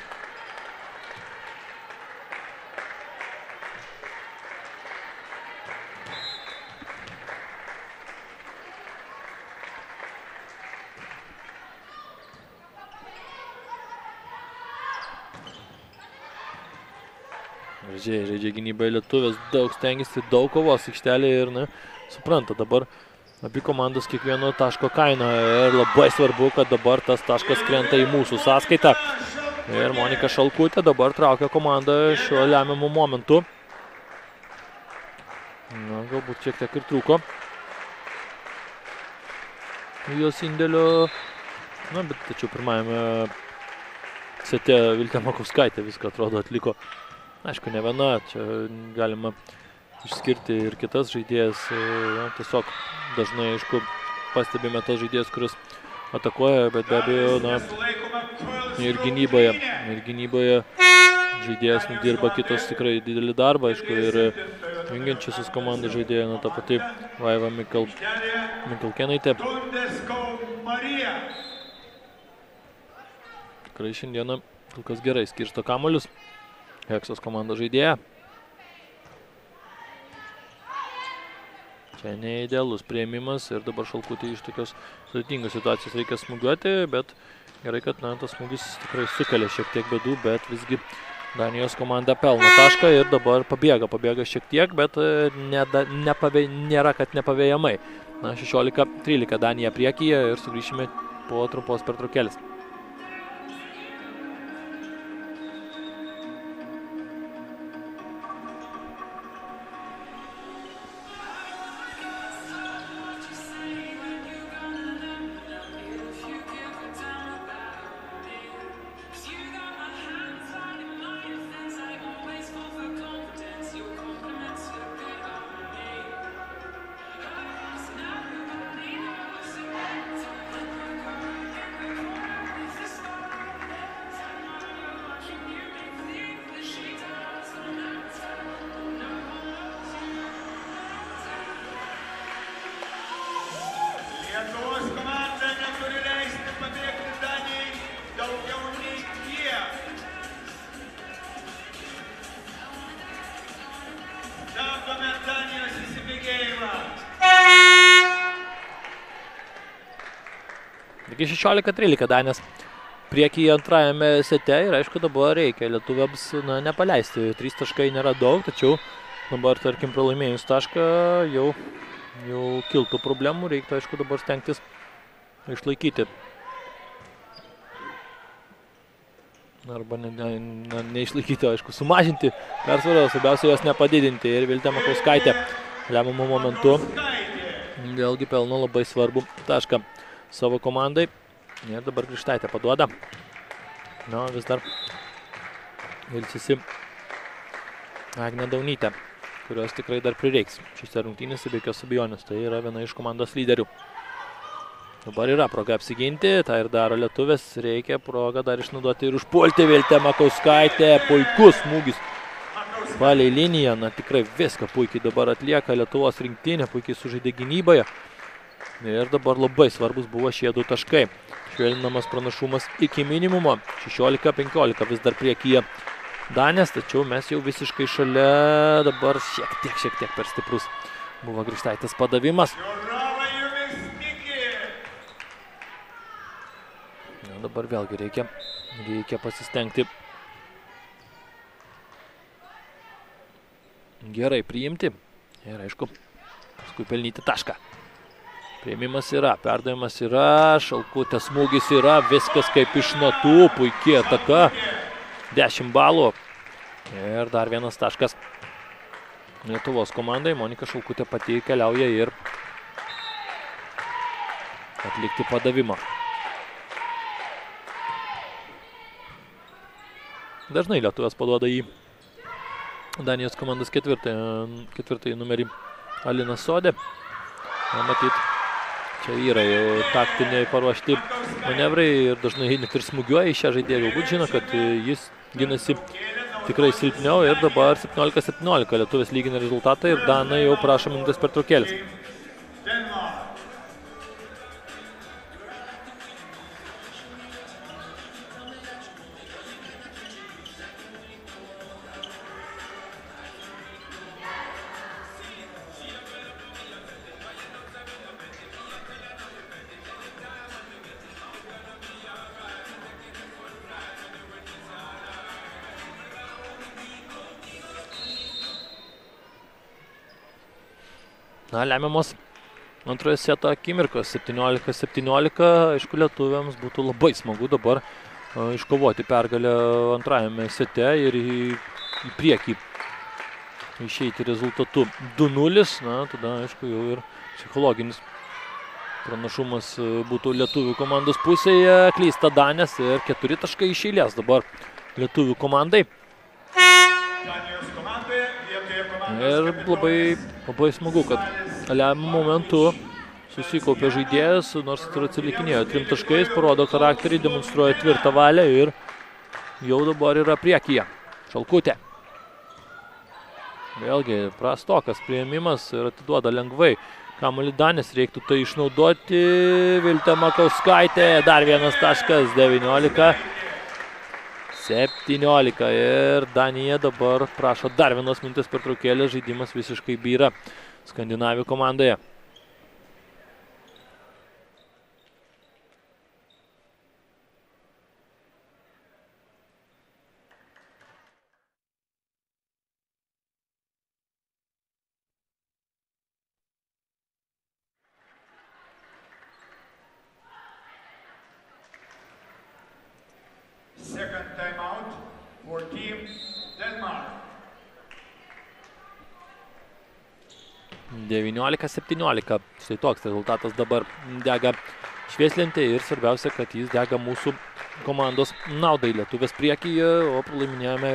Žaidžia gynybai lietuvės, daug stengiasi, daug kovos aikštelė ir supranta dabar abi komandos kiekvieno taško kainą ir labai svarbu, kad dabar tas taškas krenta į mūsų sąskaitą. Ir Monika Šalkutė dabar traukia komandą šiuo lemiamu momentu. Galbūt šiek tiek ir trūko jos indėlio, bet tačiau pirmajame sete Viltė Makauskaitė viską atrodo atliko. Aišku, ne viena, čia galima išskirti ir kitas žaidėjas. Tiesiog dažnai, aišku, pastebime tas žaidėjas, kuris atakuoja, bet be abejo, ir gynyboje žaidėjas dirba kitos tikrai didelį darbą, aišku, ir jungiančiosios komandos žaidėja, ta pati Vaiva Mikalkėnaitė. Tikrai šiandieną kol kas gerai skirsto kamuolius. Heksos komandos žaidėja. Čia neidealus priėmimas ir dabar Šalkutė iš tokios sudėtingos situacijos reikia smūgiuoti, bet gerai, kad tas smūgis tikrai sukelia šiek tiek bėdų, bet visgi Danijos komanda pelno tašką ir dabar pabėga šiek tiek, bet nėra, kad nepavėjamai. 16-13 Danija priekyje ir sugrįšime po trumpos pertraukėlės. Taigi 16-13 Danės priekyje antrajame sete ir aišku dabar reikia lietuviams nepaleisti. 3 taškai nėra daug, tačiau dabar, tarkim, pralaimėjus tašką jau kiltų problemų, reiktų aišku dabar stengtis išlaikyti. Arba neišlaikyti, aišku, sumažinti persvarą, svarbiausia jos nepadidinti. Ir Viltė Makauskaitė lemiamu momentu vėlgi pelno labai svarbu tašką savo komandai. Ir dabar Grįžtaitė paduoda. Vis dar ilsisi Agnė Daunytė, kurios tikrai dar prireiks šiose rungtynėse be jokios abejonės. Tai yra viena iš komandos lyderių. Dabar yra proga apsiginti, tą ir daro lietuvės, reikia progą dar išnaudoti ir užpulti. Viltė Makauskaitė, puikus smūgis palei liniją, tikrai viską puikiai dabar atlieka Lietuvos rinktinė, puikiai sužaidė gynyboje. Ir dabar labai svarbus buvo šie 2 taškai. Švelninamas pranašumas iki minimumo, 16-15 vis dar priekyje Danės, tačiau mes jau visiškai šalia, dabar šiek tiek per stiprus buvo Grįžtaitės padavimas. Dabar vėlgi reikia pasistengti gerai priimti ir aišku, paskui pelnyti tašką. Priėmimas yra, perdavimas yra, Šalkutės smūgis yra, viskas kaip iš natų, puikiai ataka, 10 balų. Ir dar 1 taškas Lietuvos komandai, Monika Šalkutė pati keliauja ir atlikti padavimą. Dažnai lietuvės paduoda į Danijos komandos ketvirtąjį numerį Alina Sodė. Matyt, čia yra jau taktiniai paruošti manevrai ir dažnai net ir smūgiuoja į šią žaidėją. Galbūt žino, kad jis ginasi tikrai silpniau ir dabar 17-17 lietuvės lygina rezultatą ir Danai jau prašo minutės pertraukėlės. Lemiamos antrojo seto akimirkos, 17-17, aišku, lietuviams būtų labai smagu dabar iškovoti pergalę antrajame sete ir į priekį išeiti rezultatu 2-0, tada, aišku, jau ir psichologinis pranašumas būtų lietuvių komandos pusėje, klysta Danės ir 4 taškai iš eilės dabar lietuvių komandai. Ir labai smagu, kad lemiamu momentu susikaupė žaidėjas, nors ir atsilikinėjo 3 taškais, parodo charakterį, demonstruoja tvirtą valią ir jau dabar yra priekyje. Šalkutė. Vėlgi prastokas priėmimas ir atiduoda lengvai. Kamuolį Danės, reiktų tai išnaudoti. Viltė Makauskaitė, dar 1 taškas, 19-17 ir Danija dabar prašo dar 1 minutės pertraukėlės, žaidimas visiškai byra Skandinavijų komandoje. Second timeout for team Denmark. 19-17. Štai toks rezultatas dabar dega švieslentė ir svarbiausia, kad jis dega mūsų komandos naudai. Lietuvės priekyje, o pralaiminėjome,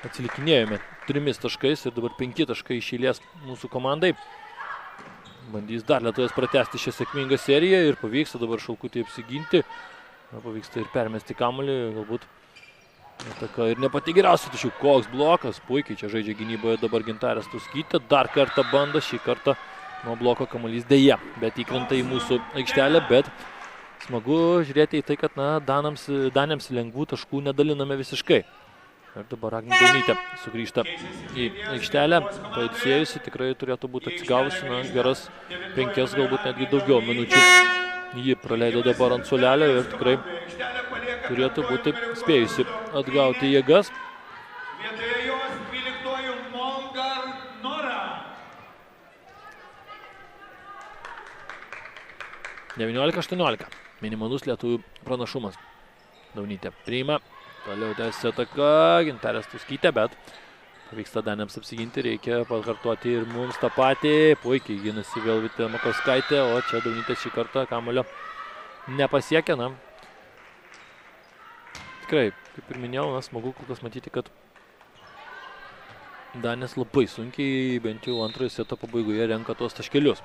atsilikinėjome 3 taškais ir dabar 5 taškai iš eilės mūsų komandai. Bandys dar Lietuvės pratęsti šią sėkmingą seriją ir pavyksta dabar Šalkutį apsiginti. Pavyksta ir permesti kamuolį, galbūt ataka ir ne pati geriausia, tačiau koks blokas, puikiai čia žaidžia gynyboje dabar Gintarė Stauskytė, dar kartą bando, šį kartą nuo bloko kamuolys deja, bet įkrenta į mūsų aikštelę, bet smagu žiūrėti į tai, kad Danėms lengvų taškų nedaliname visiškai. Ir dabar Agnė Daunytė sugrįžta į aikštelę, pailsėjusi, tikrai turėtų būti atsigavusi, geras 5, galbūt netgi daugiau minučių Ji praleido dabar ant suolelio ir tikrai turėtų būti spėjusi atgauti jėgas. Vietoje jos 12-ųjų Mongar Nora. 19-18. Minimalus lietuvių pranašumas. Daunytė priima. Toliau tęsia ataka. Gintarė Stauskytė, bet pavyksta Daniams apsiginti. Reikia pakartoti ir mums tą patį. Puikiai ginasi vėl Vitė Makauskaitė, o čia Daunytė šį kartą kamuolio nepasiekia. Na, tikrai, kaip ir minėjau, smagu kol kas matyti, kad Danis labai sunkiai, bent jau antrojo seto pabaigoje, renka tuos taškelius.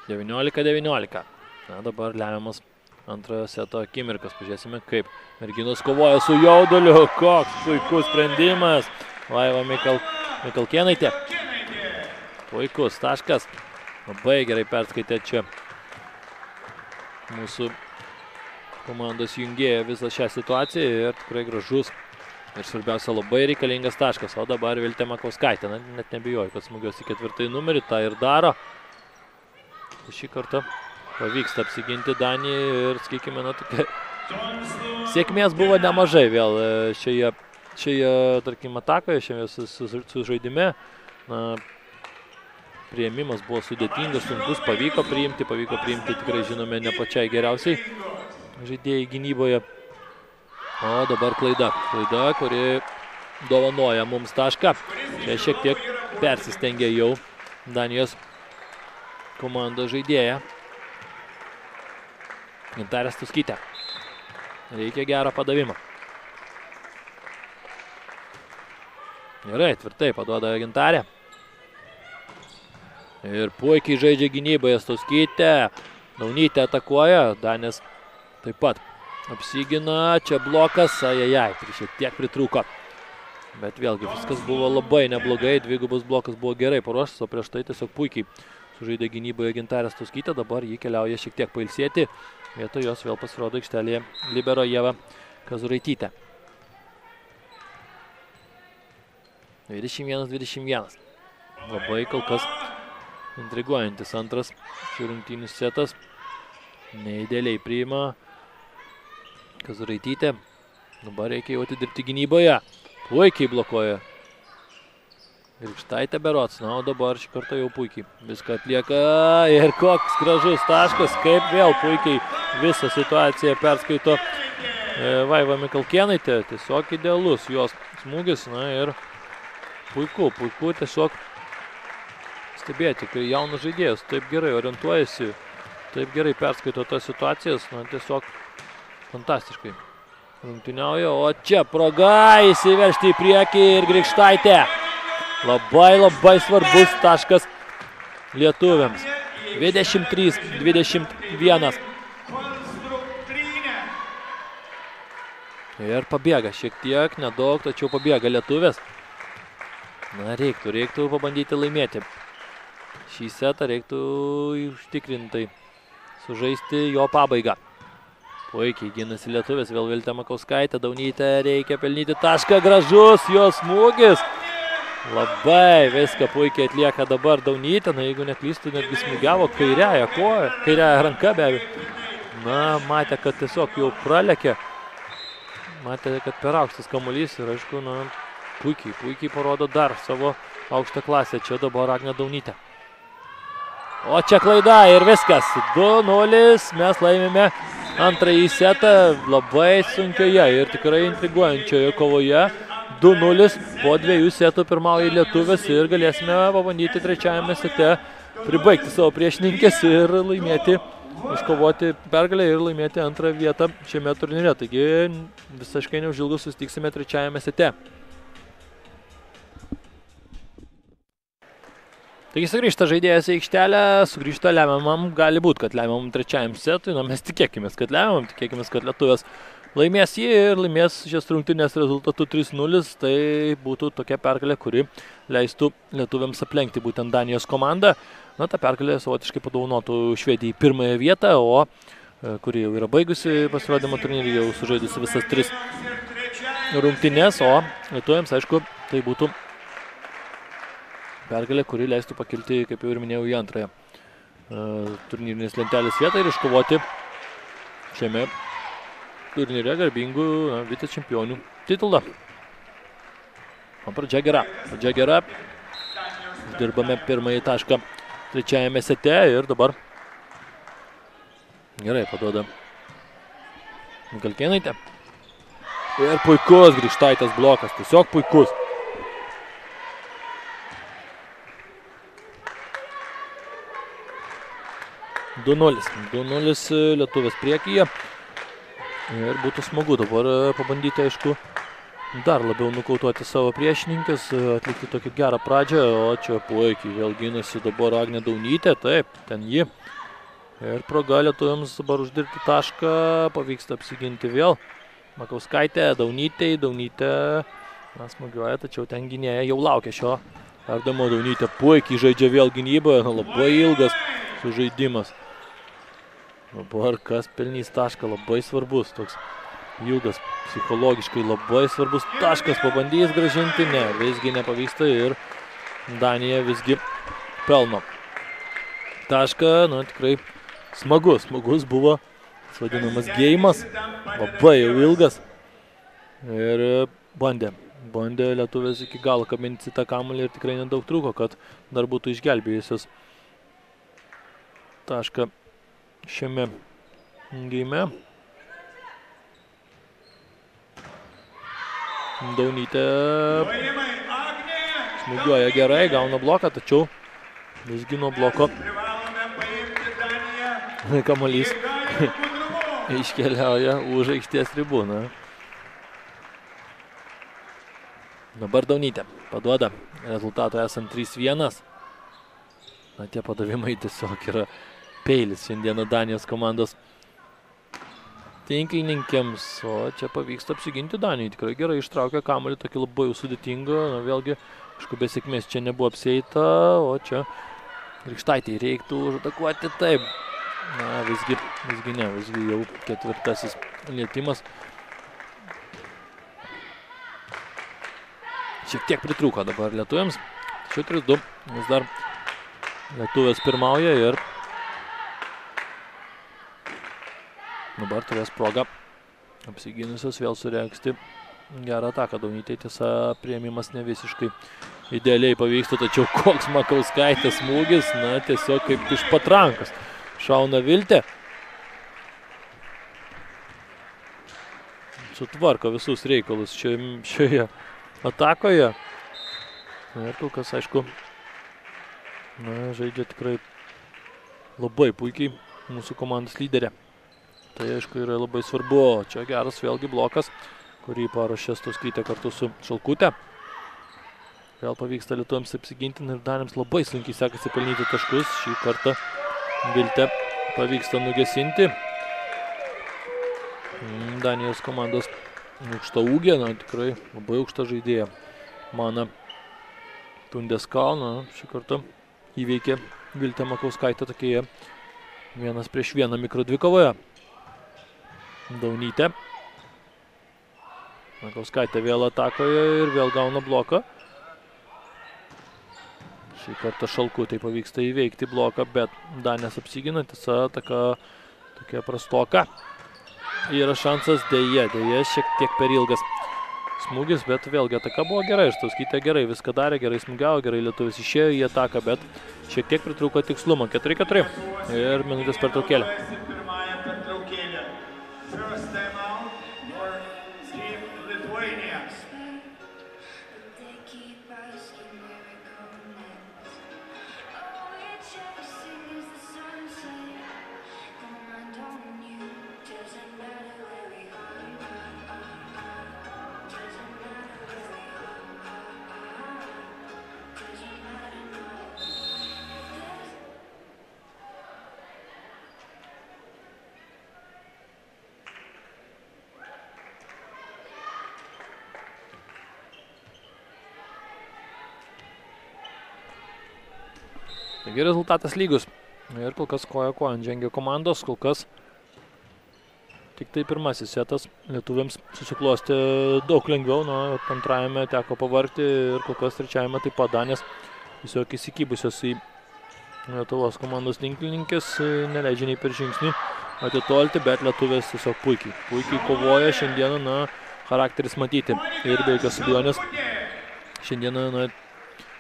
19-19. Na, dabar lemiamas antrojo seto akimirkas. Pažiūrėsime, kaip merginos kovoja su jauduliu. Koks puikus sprendimas. Vaiva Mikalkėnaitė. Puikus taškas. Labai gerai perskaitė čia mūsų komandos jungėja visą šią situaciją ir tikrai gražus ir svarbiausia labai reikalingas taškas. O dabar Viltė Makauskaitė. Net nebijoju, kad smūgiuos į 4 numerį, tą ir daro. Šį kartą pavyksta apsiginti Danijai ir, sakykime, tokia sėkmės buvo nemažai vėl šioje tarkim, atakoje, šioje sužaidime. Na, priėmimas buvo sudėtingas, sunkus, pavyko priimti tikrai, žinome, ne pačiai geriausiai žaidėjai gynyboje. O dabar klaida, kuri dovanoja mums tašką. Čia šiek tiek persistengė jau Danijos komandos žaidėja. Gintarė Stauskytė. Reikia gerą padavimą. Gerai, tvirtai paduoda Gintarė. Ir puikiai žaidžia gynyboje Stauskytė. Daunytė atakuoja, Danis taip pat apsigina. Čia blokas, ajajai, šiek tiek pritrūko. Bet vėlgi viskas buvo labai neblogai, dvigubas blokas buvo gerai paruoštas, o prieš tai tiesiog puikiai sužaidė gynyboje Gintarė Stauskytė, dabar jį keliauja šiek tiek pailsėti. Vietoj jos vėl pasirodo aikštelėje libero Ieva Kazuraitytė. 21-21. Labai kol kas intriguojantis antras šių rungtynių setas. Neidėliai priima Kazuraitytė. Dabar reikia jau atidirbti gynyboje. Puikiai blokuoja Grikštaitė berods, na, o dabar šį kartą jau puikiai viską atlieka ir koks gražus taškas, kaip vėl puikiai visą situaciją perskaito Vaiva Mikalkėnaitė, tiesiog idealus jos smūgis, na ir puiku tiesiog stebėti, kai jaunas žaidėjas taip gerai orientuojasi, taip gerai perskaito tas situacijas, na, tiesiog fantastiškai rungtyniauja, o čia proga įsiveržti į priekį ir Grikštaitė. Labai svarbus taškas lietuviams. 23-21. Ir pabėga šiek tiek, nedaug, tačiau pabėga lietuvės. Na, reiktų pabandyti laimėti. Šį setą reiktų užtikrintai sužaisti jo pabaigą. Puikiai ginasi lietuvės, vėl Viltė Makauskaitė, Daunytė, reikia pelnyti tašką, gražus jos smūgis. Labai viską puikiai atlieka dabar Daunytė, na, jeigu neklystų, netgi smūgiavo kairiąją koją, kairiąją ranką be abejo. Na, matė, kad tiesiog jau pralekė, matė, kad per aukštas kamuolys ir, aišku, na, puikiai parodo dar savo aukštą klasę. Čia dabar Agnė Daunytė. O čia klaida ir viskas. 2-0, mes laimime antrąjį setą labai sunkioje ir tikrai intriguojančioje kovoje. 2-0 po 2 setų pirmauja lietuvės ir galėsime pabandyti trečiajame sete pribaigti savo priešininkės ir laimėti, iškovoti pergalę ir laimėti antrą vietą šiame turnyre. Taigi visiškai neužilgus susitiksime trečiajame sete. Taigi sugrįžta žaidėjas į aikštelę, sugrįžta lemiamam, gali būti, kad lemiamam trečiajam setui, na mes tikėkimės, kad lemiamam, tikėkimės, kad lietuvės laimės jį ir laimės šias rungtynės rezultatu 3-0, tai būtų tokia pergalė, kuri leistų lietuviams aplenkti būtent Danijos komandą. Na, ta pergalė savotiškai padovanotų Švedijai pirmąją vietą, o kuri jau yra baigusi pasirodymą turnyrį, jau sužaidusi visas 3 rungtynės, o lietuviams, aišku, tai būtų pergalė, kuri leistų pakilti, kaip jau ir minėjau, į antrąją turnyrinės lentelės vietą ir iškovoti šiame turnyre garbingų vicečempionių titulą. O pradžia gera. Dirbame pirmąjį tašką trečiajame sete ir dabar gerai paduoda Mikalkėnaitė. Ir puikus Grikštaitės blokas, tiesiog puikus. Du nulis lietuvės priekyje. Ir būtų smagu dabar pabandyti, aišku, dar labiau nukautuoti savo priešininkės, atlikti tokią gerą pradžią, o čia puikiai vėl ginasi dabar Agnė Daunytė, taip, ten ji. Ir proga lietuviams dabar uždirbti tašką, pavyksta apsiginti vėl. Makauskaitė, Daunytė, smūgiuoja, tačiau ten gynėja jau laukia šio perdavimo. Daunytė puikiai žaidžia vėl gynyboje, labai ilgas sužaidimas. Dabar kas pelnys tašką, labai svarbus, toks ilgas, psichologiškai labai svarbus taškas, pabandys grąžinti, ne, visgi nepavyksta ir Danija visgi pelno tašką, tikrai smagus buvo, vadinamas geimas, labai jau ilgas ir bandė lietuvės iki galo kabinti tą kamuolį ir tikrai nedaug trūko, kad dar būtų išgelbėjusios tašką šiame geime. Daunytė smūgiuoja gerai, gauna bloką, tačiau visgi nuo bloko kamuolys iškeliauja už aikštės ribų. Dabar Daunytė paduoda rezultato esant 3-1. Tie padavimai tiesiog yra peilis šiandieną Danijos komandos tinklininkėms, o čia pavyksta apsiginti Danijai. Tikrai gerai ištraukia kamuolį, tokį labai sudėtingą, vėlgi, aišku, be sėkmės čia nebuvo apsieita, o čia Grikštaitei reiktų užatakuoti taip. Visgi jau ketvirtasis lietimas. Šiek tiek pritrūko dabar lietuviams, tačiau 3-2, vis dar lietuvės pirmauja ir dabar turės progą apsigynusios vėl suregzti gerą ataką. Daunytė, tiesa, priėmimas ne visiškai idealiai pavyksta, tačiau koks Makauskaitės smūgis, tiesiog kaip iš patrankos. Šauna Viltė. Sutvarko visus reikalus šioje atakoje. Ir kol kas, aišku, žaidžia tikrai labai puikiai mūsų komandos lyderė. Tai, aišku, yra labai svarbu. Čia geras vėlgi blokas, kurį paruošė Stauskytė kartu su Šalkutė. Vėl pavyksta lietuviams apsiginti ir Daniams labai sunkiai sekasi pelnyti taškus. Šį kartą Viltė pavyksta nugesinti. Danijos komandos aukšta ūgė, tikrai labai aukšta žaidėja. Mana Tundeskal, šį kartą įveikė Viltė Makauskaitė tokioje 1-1 mikrodvikovoje. Daunytė. Makauskaitė vėl atakoje ir vėl gauna bloką. Šį kartą Šalkutei pavyksta įveikti bloką, bet Danės apsigina, tiesa, tokia prastoka. Yra šansas, dėja, šiek tiek per ilgas smūgis, bet vėlgi ataka buvo gerai. Ir Stauskytė gerai viską darė, gerai smūgiavo, gerai lietuvis išėjo į ataką, bet šiek tiek pritrūko tikslumo. 4-4 ir minutės pertraukėlė. Taigi rezultatas lygus. Ir kol kas koja kojon žengia komandos, kol kas tik tai pirmasis setas lietuviams susiklostė daug lengviau, antrajame teko pavargti ir kol kas trečiajame taip pat Danės tiesiog įsikybusios į Lietuvos komandos tinklininkės neleidžia nei per žingsnį atitolti, bet lietuvės tiesiog puikiai kovoja šiandieną, na, charakteris matyti. Ir be jokios abejonės, šiandieną, na,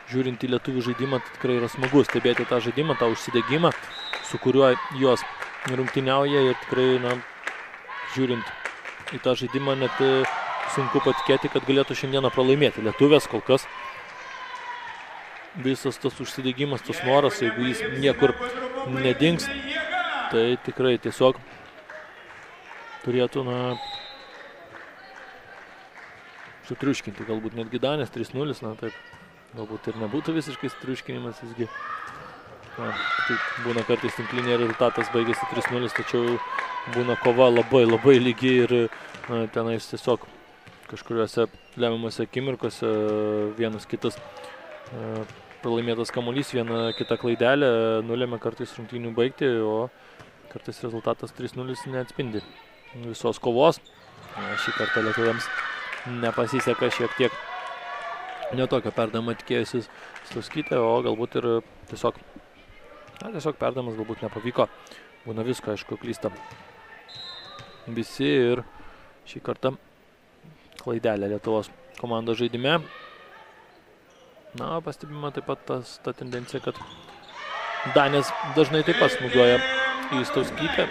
žiūrint į lietuvių žaidimą, tai tikrai yra smagu stebėti tą žaidimą, tą užsidegimą, su kuriuo jos rungtyniauja ir tikrai, na, žiūrint į tą žaidimą, net sunku patikėti, kad galėtų šiandieną pralaimėti. Lietuvės kol kas visas tas užsidegimas, tas noras, jeigu jis niekur nedings, tai tikrai tiesiog turėtų, na, sutriuškinti. Galbūt netgi Danės 3-0, na taip, galbūt ir nebūtų visiškai sutriuškinimas, visgi. Na, taip būna kartais tinklinė rezultatas baigėsi 3-0, tačiau būna kova labai lygi ir na, tenais tiesiog kažkuriuose lemiamuose akimirkose vienas kitas pralaimėtas kamuolys, viena kita klaidelė nulėmė kartais rungtynių baigti, o kartais rezultatas 3-0 neatspindi visos kovos. Šį kartą lietuviams nepasiseka, šiek tiek netokio perdavimo tikėjusis Stauskytė, o galbūt ir tiesiog perdavimas galbūt nepavyko. Būna visko, aišku, klysta visi ir šį kartą klaidelė Lietuvos komandos žaidime. Na, pastebima taip pat ta tendencija, kad Danės dažnai taip pat smūgiuoja į Stauskytę,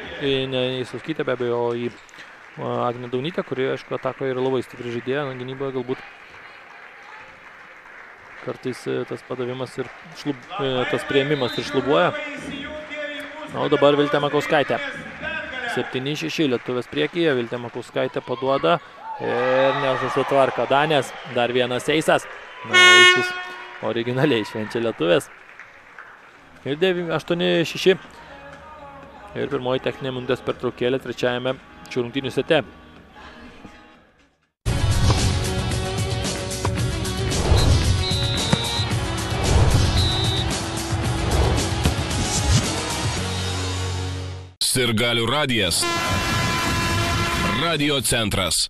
ne į Stauskytę be abejo, o į Agnę Daunytę, kuri, aišku, atakoje yra labai stipri žaidėja, na, gynyboje galbūt kartais tas padavimas ir tas priėmimas ir šlubuoja. Na, o dabar Viltė Makauskaitė. 7-6 lietuvės priekyje, Viltė Makauskaitė paduoda ir nesusitvarko Danės. Dar vienas eisas. Na, eisus originaliai švenčia lietuvės. Ir 8-6. Ir pirmoji techninė minutės pertraukėlė trečiajame šių rungtynių sete. Sirgalių radijas. Radio centras.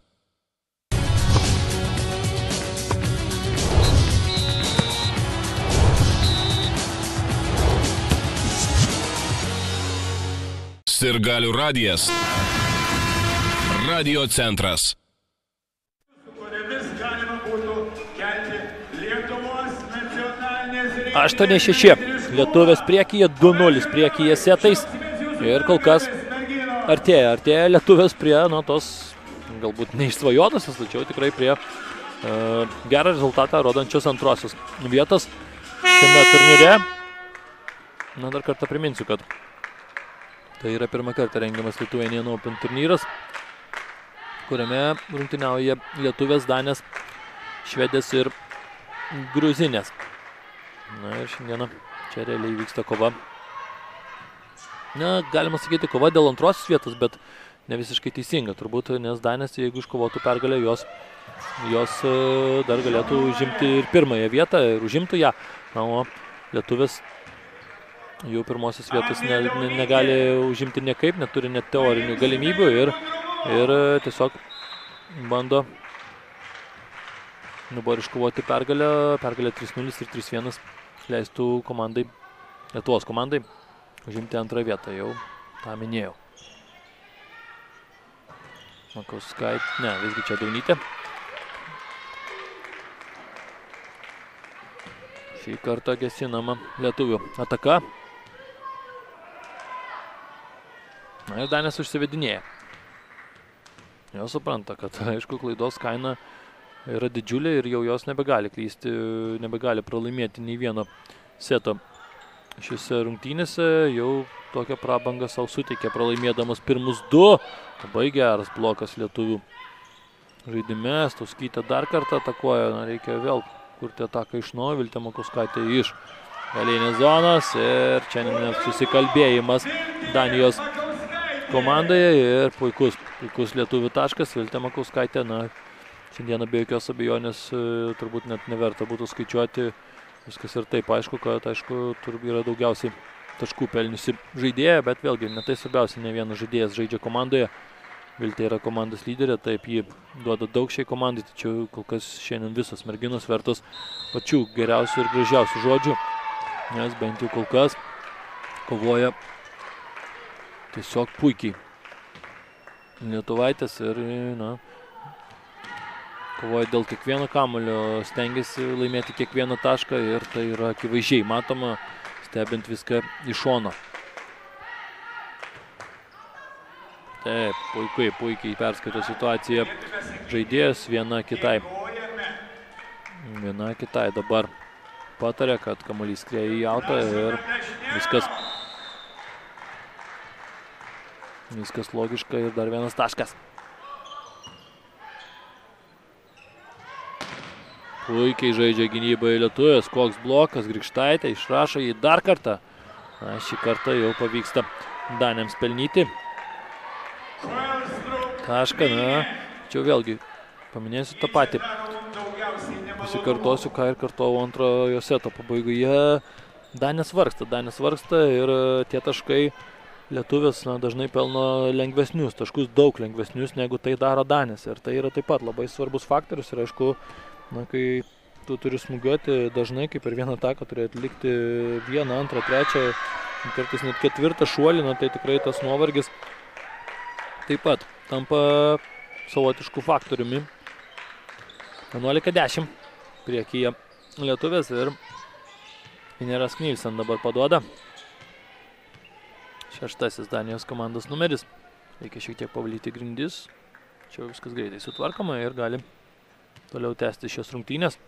Sirgalių radijas. Radio centras. Kuriomis galima būtų kelti Lietuvos nacionalinės rinktinės. 8-6. Lietuvės priekyje, 2-0 priekyje setais. Ir kol kas artėja lietuvės prie, na, tos galbūt neišsvajotosios, tačiau tikrai prie gerą rezultatą rodančios antrosios vietos šiame turnyre. Na, dar kartą priminsiu, kad tai yra pirmą kartą rengiamas Lithuanian Open turnyras, kuriame rungtyniauja lietuvės, danės, švedės ir gruzinės. Na ir šiandieną čia realiai vyksta kova. Na, galima sakyti, kova dėl antrosios vietos, bet ne visiškai teisinga. Turbūt, nes danės, jeigu iškovotų pergalę, jos dar galėtų užimti ir pirmąją vietą ir užimtų ją. Na, o lietuvės jau pirmosios vietos negali užimti niekaip, neturi net teorinių galimybių ir tiesiog bando dabar iškovoti pergalę 3-0 ir 3-1 leistų komandai, Lietuvos komandai, užimti antrą vietą, jau tą minėjau. Makauskaitė, visgi čia Daunytė. Šį kartą gesinama lietuvių ataka. Na ir danės užsivedinėja. Jos supranta, kad aišku klaidos kaina yra didžiulė ir jau jos nebegali klysti, nebegali pralaimėti nei vieno seto. Šiuose rungtynėse jau tokią prabangą savo suteikė, pralaimėdamas pirmus 2. Labai geras blokas lietuvių žaidime. Stauskytė dar kartą atakuoja, na, reikia vėl kurti ataką iš naujo. Viltė Makauskaitė iš galinės zonos ir čia net susikalbėjimas Danijos komandoje ir puikus lietuvių taškas. Viltė Makauskaitė, na, šiandieną be jokios abejonės turbūt net neverta būtų skaičiuoti. Viskas ir taip aišku, kad yra daugiausiai taškų pelniusi žaidėja, bet vėlgi ne tai svarbiausia, ne vienas žaidėjas žaidžia komandoje. Viltė yra komandos lyderė, taip ji duoda daug šiai komandai, tačiau kol kas šiandien visos merginos vertos pačių geriausių ir gražiausių žodžių, nes bent jau kol kas kovoja tiesiog puikiai. Lietuvaitės ir, kovoja dėl kiekvieno kamuolio, stengiasi laimėti kiekvieną tašką ir tai yra akivaizdžiai matoma, stebint viską iš šono. Taip, puikiai perskaito situaciją žaidėjas viena kitai. Viena kitai dabar patarė, kad kamuolys skrieja į autą ir viskas logiška ir dar vienas taškas. Puikiai žaidžia gynybai lietuvės, koks blokas, Grikštaitė išrašo jį dar kartą. Šį kartą jau pavyksta Daniams pelnyti. Tašką, čia vėlgi paminėsiu tą patį. Pasikartosiu, ką ir kartuoju antrojo seto pabaigoje. Danės vargsta ir tie taškai lietuvės dažnai pelno lengvesnius taškus, daug lengvesnius negu tai daro Danės. Ir tai yra taip pat labai svarbus faktorius ir aišku, kai tu turi smūgiuoti dažnai, kaip ir vieną ataką turi atlikti vieną, antrą, trečią, kartais net ketvirtą šuolį, tai tikrai tas nuovargis taip pat tampa savotišku faktoriumi. 11-10 priekyje lietuvės ir Ineras Knilsen dabar paduoda. 6. Danijos komandos numeris. Reikia šiek tiek pavalyti grindis. Čia viskas greitai sutvarkoma ir gali toliau tęsti šias rungtynės.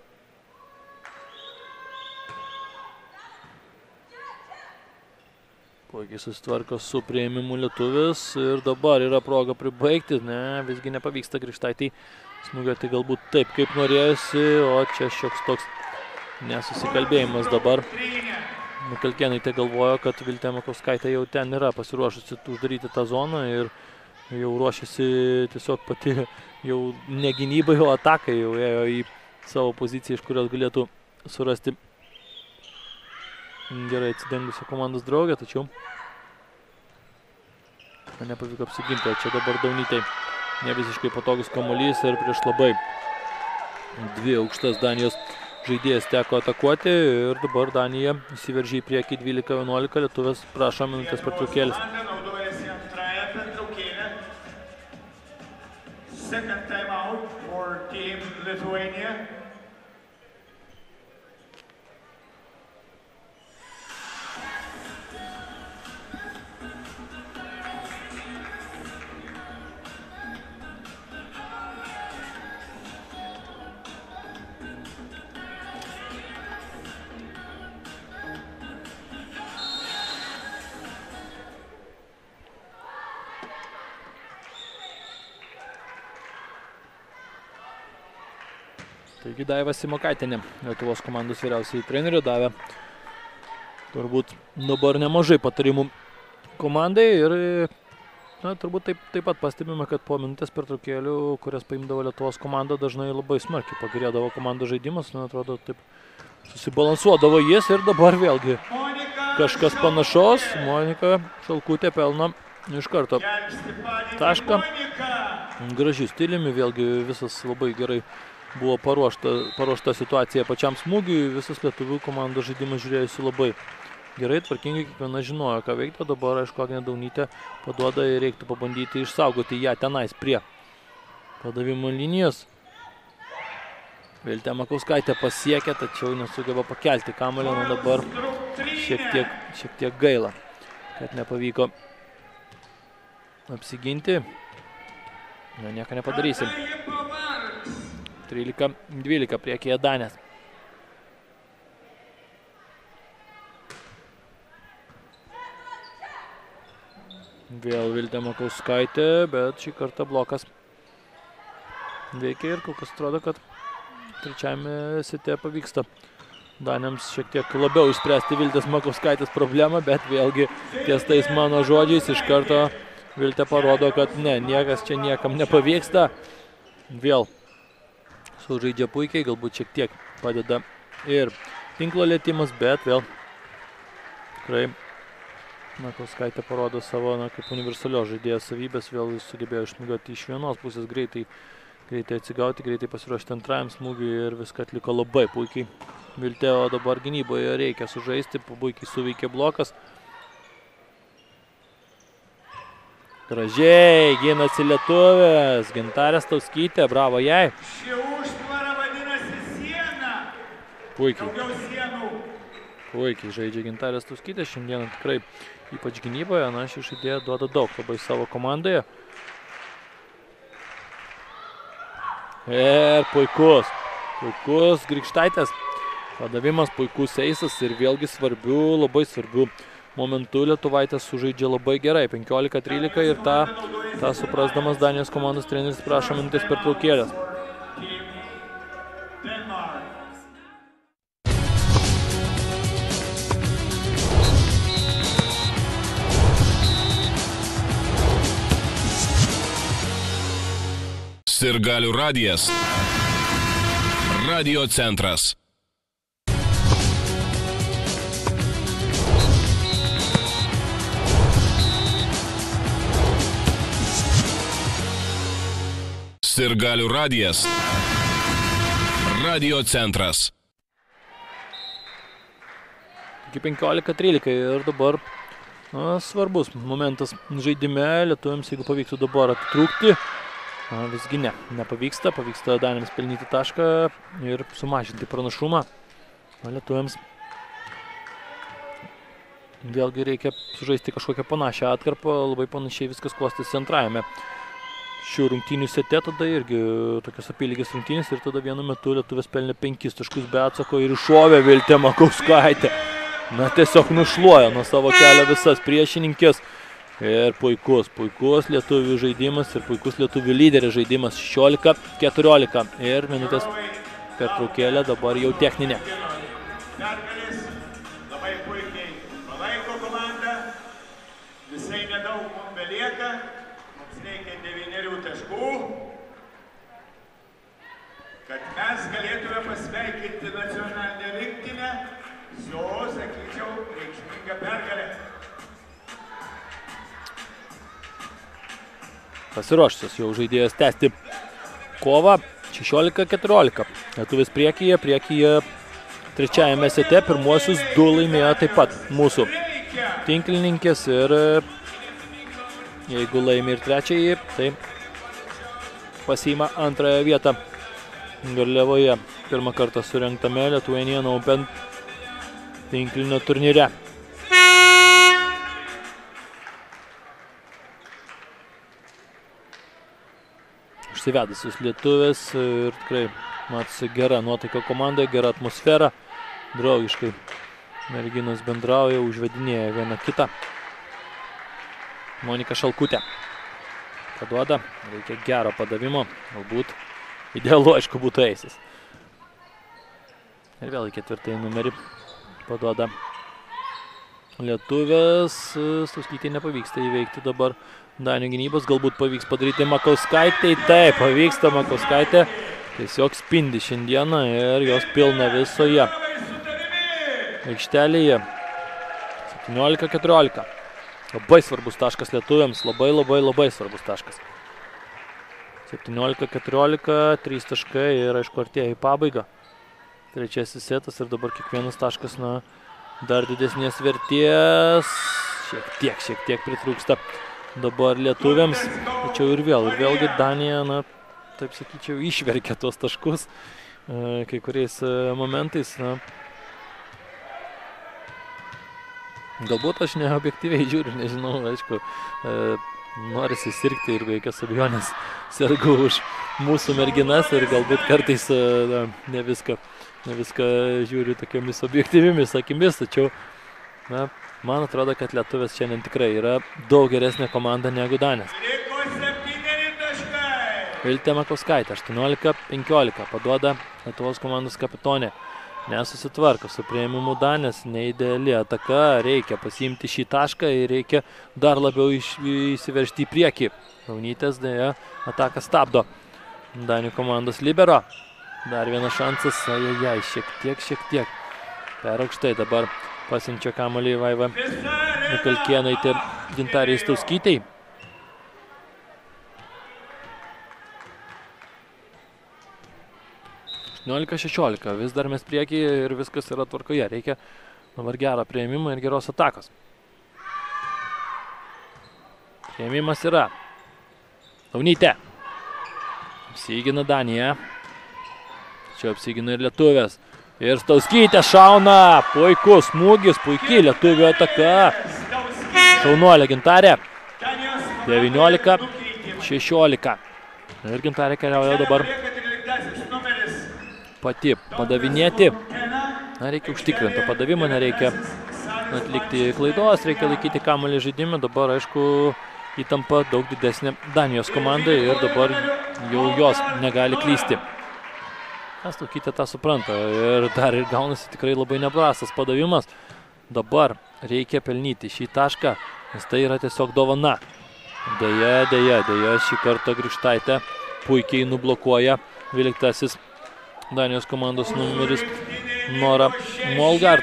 Puikiai susitvarko su priėmimu lietuvės ir dabar yra proga pribaigti. Visgi nepavyksta Grikštaitai smūgiuoti galbūt taip, kaip norėjosi, o čia šioks toks nesusikalbėjimas dabar. Mikalkėnaitė galvojo, kad Viltė Makauskaitė jau ten yra pasiruošusi uždaryti tą zoną ir jau ruošiasi tiesiog pati jau ne gynybai, o atakai, jau ėjo į savo poziciją, iš kurios galėtų surasti gerai atsidengusią komandos draugę, tačiau nepavyko apsiginti. Čia dabar Daunytei ne visiškai patogus kamuolys ir prieš labai dvi aukštas Danijos žaidėjas teko atakuoti ir dabar Danija įsiveržė į priekį 12-11, lietuvės prašo minutės pertraukėlės. Second time out for Team Lithuania. Taigi Daiva Simokaitienė, Lietuvos komandos vyriausiai trenerė, davė turbūt dabar nemažai patarimų komandai ir turbūt taip pat pastebime, kad po minutės pertraukėlių, kurias paimdavo Lietuvos komanda, dažnai labai smarkiai pagerėdavo komandos žaidimas, atrodo taip susibalansuodavo jis ir dabar vėlgi kažkas panašaus. Monika Šalkutė pelno iš karto tašką. Gražiu stiliumi, vėlgi visas labai gerai buvo paruošta situacija pačiam smūgiui, visas lietuvių komandos žaidimas žiūrėjusi labai gerai, tvarkingai, kiekviena žinojo, ką veikti, o dabar, aišku, Agnė Daunytė paduoda ir reiktų pabandyti išsaugoti ją tenais prie padavimo linijos. Viltė Makauskaitė pasiekė, tačiau nesugeba pakelti kamuolio, dabar šiek tiek gaila, kad nepavyko apsiginti. Nieko nepadarysim. 13-12 priekyje Danės. Vėl Viltė Makauskaitė, bet šį kartą blokas veikia ir kol kas atrodo, kad trečiajame sete pavyksta Danėms šiek tiek labiau išspręsti Viltės Makauskaitės problemą, bet vėlgi ties tais mano žodžiais iš karto Viltė parodo, kad niekas čia niekam nepavyksta. Vėl sužaidžia puikiai, galbūt šiek tiek padeda ir tinklo lietimas, bet vėl tikrai Makauskaitė parodo savo kaip universalios žaidėjos savybės, vėl jis sugebėjo išsmūgiuoti iš vienos pusės greitai atsigauti, greitai pasiruošti antrajam smūgiui ir viską atliko labai puikiai. Viltė, o dabar gynyboje reikia sužaisti, puikiai suveikė blokas. Gražiai ginasi lietuvės. Gintarė Stauskytė, bravo jai. Ši užtvara vadinasi siena. Puikiai. Daugiau sienų. Puikiai žaidžia Gintarė Stauskytė. Šiandieną tikrai, ypač gynyboje, ši žaidėja duoda daug labai savo komandoje. Ir puikus Grikštaitės padavimas, puikus eisas ir vėlgi labai svarbių momentų Lietuvaitės sužaidžia labai gerai. 15-13 ir tą suprasdamas Danijos komandos treneris prašo minutės pertraukėlės. Sirgalių radijas. Radio centras. Sirgalių radijas. Radio centras. Iki 15-13 ir dabar svarbus momentas žaidime lietuviams, jeigu pavyktų dabar atitrūkti. Visgi nepavyksta, pavyksta Danėms pelnyti tašką ir sumažinti pranašumą. Lietuviams vėlgi reikia sužaisti kažkokią panašią atkarpą, labai panašiai viskas klostėsi antrajame šių rungtynių sete, tada irgi tokios apylygės rungtynės ir tada vienu metu lietuvės pelnė 5 taškus be atsako ir iššovė Viltė Makauskaitė. Tiesiog nušluoja nuo savo kelio visas priešininkės. Ir puikus lietuvių žaidimas ir puikus lietuvių lyderio žaidimas 16-14 ir minutės pertraukėlė dabar jau techninė. Pergalės labai puikiai palaiko komandą, visai nedaug mums belieka, mums reikia 9 taškų, kad mes galėtume pasveikinti nacionalinę rinktinę su, sakyčiau, reikšminga pergalė. Pasiruošusios jau žaidėjas tęsti kovą 16-14. Lietuvės priekyje trečiajame sete pirmuosius 2 laimėjo taip pat mūsų tinklininkės ir jeigu laimi ir trečiąjį, tai pasiima antrąją vietą Garliavoje pirmą kartą surengtame Lithuanian Open tinklinio turnyre. Užsivedusius lietuvės ir tikrai matosi gera nuotaika komandoje, gera atmosfera, draugiškai merginos bendrauja, užvedinėja vieną kitą. Monika Šalkutė paduoda, reikia gero padavimo, galbūt idealu, aišku, būtų eisis. Ir vėl į 4 numerį paduoda lietuvės, Stauskytei nepavyksta įveikti dabar Danių gynybos, galbūt pavyks padaryti Makauskaitei, taip, pavyksta Makauskaitė, tiesiog spindi šiandieną ir jos pilna visoje aikštelėje. 17-14, labai svarbus taškas lietuviams, labai svarbus taškas. 17-14, 3 taškai ir aišku artėja į pabaigą. Trečiasis setas ir dabar kiekvienas taškas dar didesnės vertės, šiek tiek pritrūksta dabar lietuviams, tačiau ir vėlgi Danija, taip sakyčiau, išverkia tuos taškus kai kuriais momentais. Galbūt aš neobjektyviai žiūriu, nežinau, aišku, norisi sirgti ir be jokios abejonės sergu už mūsų merginas ir galbūt kartais ne viską žiūriu tokiamis objektyvimis akimis, tačiau man atrodo, kad lietuvės šiandien tikrai yra daug geresnė komanda negu Danės. Viltė Makauskaitė 18-15 paduoda Lietuvos komandos kapitonė. Nesusitvarko su priėmimu Danės, neideali ataka, reikia pasiimti šį tašką ir reikia dar labiau įsiveržti į priekį. Raunytės dėja ataką stabdo. Danių komandos libero. Dar vienas šansas, šiek tiek. Per aukštai dabar pasiunčia kamuolį Vaiva Mikalkėnaitė Gintarei Stauskytei. 18-16, vis dar mes priekyje ir viskas yra tvarkoje. Reikia dabar gerą priėmimą ir geros atakos. Ėmimas yra. Daunytė. Apsigina Danija. Čia apsigina ir lietuvės. Ir Stauskytė šauna. Puikus smūgis, puikiai lietuvio ataka. Šaunuolė Gintarė. 19-16. Ir Gintarė keliauja dabar pati padavinėti. Na, reikia užtikrinti padavimą, nereikia atlikti klaidos, reikia laikyti kamuolį žaidimą. Dabar, aišku, įtampa daug didesnė Danijos komandai ir dabar jau jos negali klysti. Stauskytė tą supranta ir dar ir gaunasi tikrai labai neprastas padavimas. Dabar reikia pelnyti šį tašką, nes tai yra tiesiog dovana. Deja, šį kartą Grikštaitė puikiai nublokuoja 12-asis Danijos komandos numeris Nora Molgard.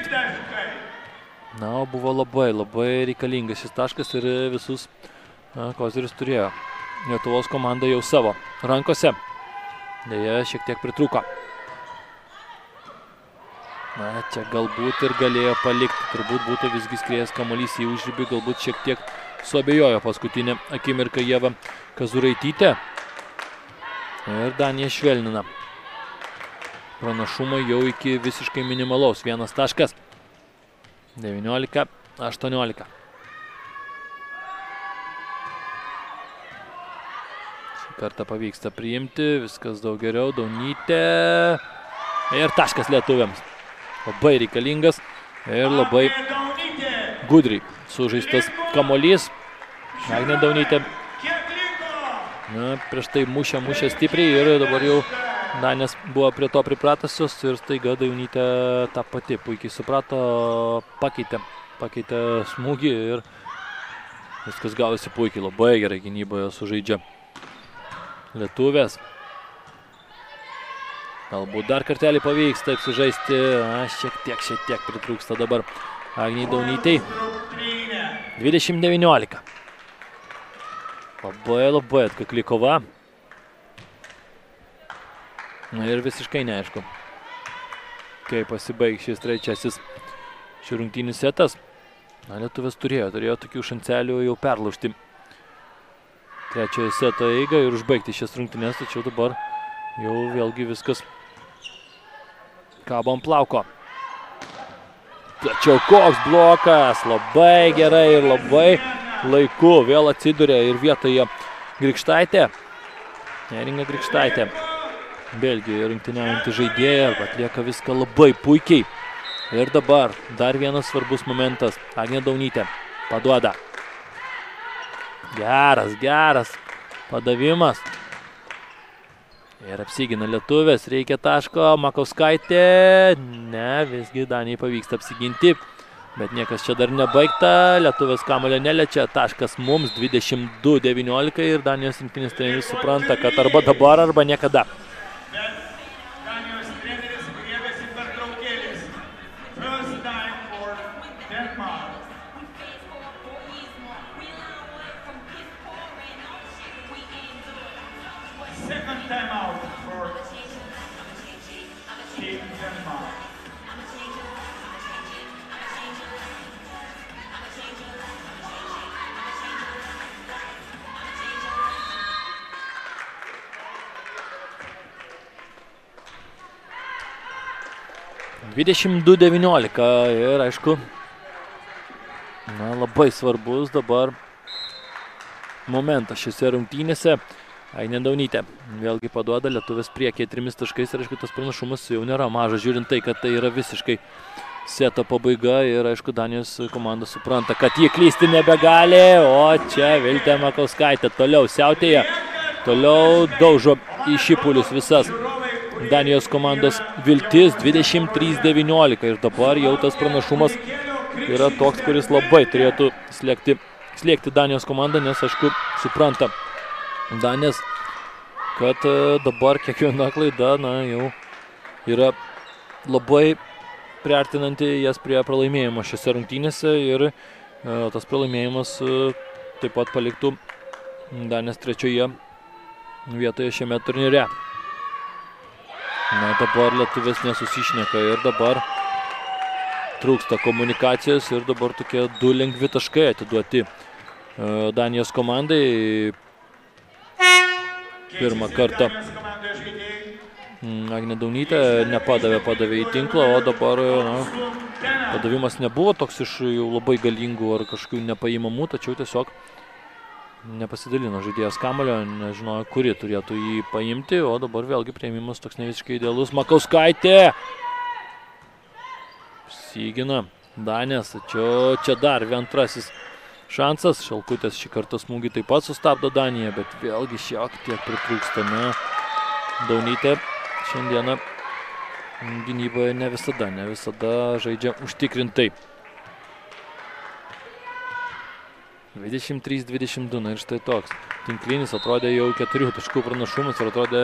Na, buvo labai reikalingas šis taškas ir visus kozirius turėjo Lietuvos komanda jau savo rankose. Deja, šiek tiek pritrūko. Na, čia galbūt ir galėjo palikti. Turbūt būtų visgi skriejęs kamuolys į užribį, galbūt šiek tiek suabejojo paskutinę akimirką Ieva Kazuraitytė. Ir Danija švelnina pranašumą jau iki visiškai minimalaus. 1 taškas. 19-18. Šį kartą pavyksta priimti. Viskas daug geriau. Daunytė. Ir taškas lietuviams. Labai reikalingas ir labai gudriai sužaistas kamuolys. Agnė Daunytė. Na, prieš tai mušė stipriai ir dabar jau Danės buvo prie to pripratusios ir staiga Daunytė tą pati puikiai suprato, pakeitė smūgį ir viskas gavosi puikiai, labai gerai gynyboje sužaidžia lietuvės. Galbūt dar kartelį pavyks taip sužaisti, šiek tiek pritrūksta dabar Agnei Daunytei. 20-19. Labai atkakli kova. Na ir visiškai neaišku, kaip pasibaigs šis trečiasis šių rungtynių setas. Na, lietuvės turėjo tokių šanselių jau perlaužti trečiojo seto eigą ir užbaigti šias rungtynės, tačiau dabar jau vėlgi viskas kabo ant plauko. Tačiau koks blokas, labai gerai ir labai laiku vėl atsiduria ir vietoje Grikštaitė. Neringa Grikštaitė. Belgijoje rungtyniaujanti žaidėja, atlieka viską labai puikiai. Ir dabar dar vienas svarbus momentas. Agnė Daunytė paduoda. Geras padavimas. Ir apsigina lietuvės, reikia taško, Makauskaitė. Ne, visgi Danijai pavyksta apsiginti. Bet niekas čia dar nebaigta, lietuvės kamuolio neliečia, taškas mums 22-19 ir Danijos rinktinės treneris supranta, kad arba dabar, arba niekada. Danijos treneris griebiasi pertraukėlės. First time for Denmark. Second time out for Team Denmark. Ir aišku, labai svarbus dabar momentas šiose rungtynėse. Agnė Daunytė vėlgi paduoda, lietuvės priekyje 3 taškais ir aišku tas pranašumas jau nėra mažas, žiūrint tai, kad tai yra visiškai seto pabaiga ir aišku Danijos komanda supranta, kad jie klysti nebegali, o čia Viltė Makauskaitė toliau siautėja, toliau daužo į šipulius visas Danijos komandos viltis 23-19 ir dabar jau tas pranašumas yra toks, kuris labai turėtų slėgti Danijos komandą, nes aišku supranta Danės, kad dabar kiekviena klaida jau yra labai priartinanti jas prie pralaimėjimo šiose rungtynėse ir tas pralaimėjimas taip pat paliktų Danės trečioje vietoje šiame turnyre. Na, dabar lietuvės nesusišneka ir dabar trūksta komunikacijos ir dabar tokie 2 lengvi taškai atiduoti Danijos komandai. Pirmą kartą Agnė Daunytė padavė į tinklą, o dabar padavimas nebuvo toks iš jau labai galingų ar kažkokių nepaimamų, tačiau tiesiog nepasidalino žaidėjas kamuolio, nežinojo, kuri turėtų jį paimti, o dabar vėlgi priėmimas toks nevisiškai idealus. Makauskaitė Sygina Danės, tačiau čia dar antrasis šansas. Šalkutės šį kartą smūgį taip pat sustabdo Daniją, bet vėlgi šiek tiek pritrūksta. Daunytė šiandieną gynyboje ne visada žaidžia užtikrintai. 23-22, ir štai toks tinklinis, atrodė jau 4 taškų pranašumas ir atrodė,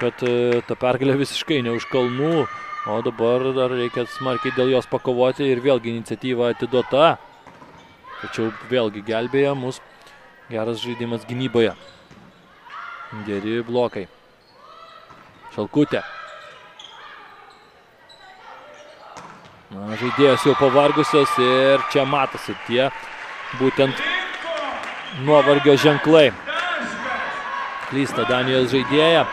kad ta pergalė visiškai ne už kalnų, o dabar dar reikia smarkiai dėl jos pakovoti ir vėlgi iniciatyva atiduota. Tačiau vėlgi gelbėja mus geras žaidimas gynyboje. Geri blokai. Šalkutė. Žaidėjas jau pavargusios ir čia matosi tie būtent nuovargio ženklai. Klysta Danijos žaidėja.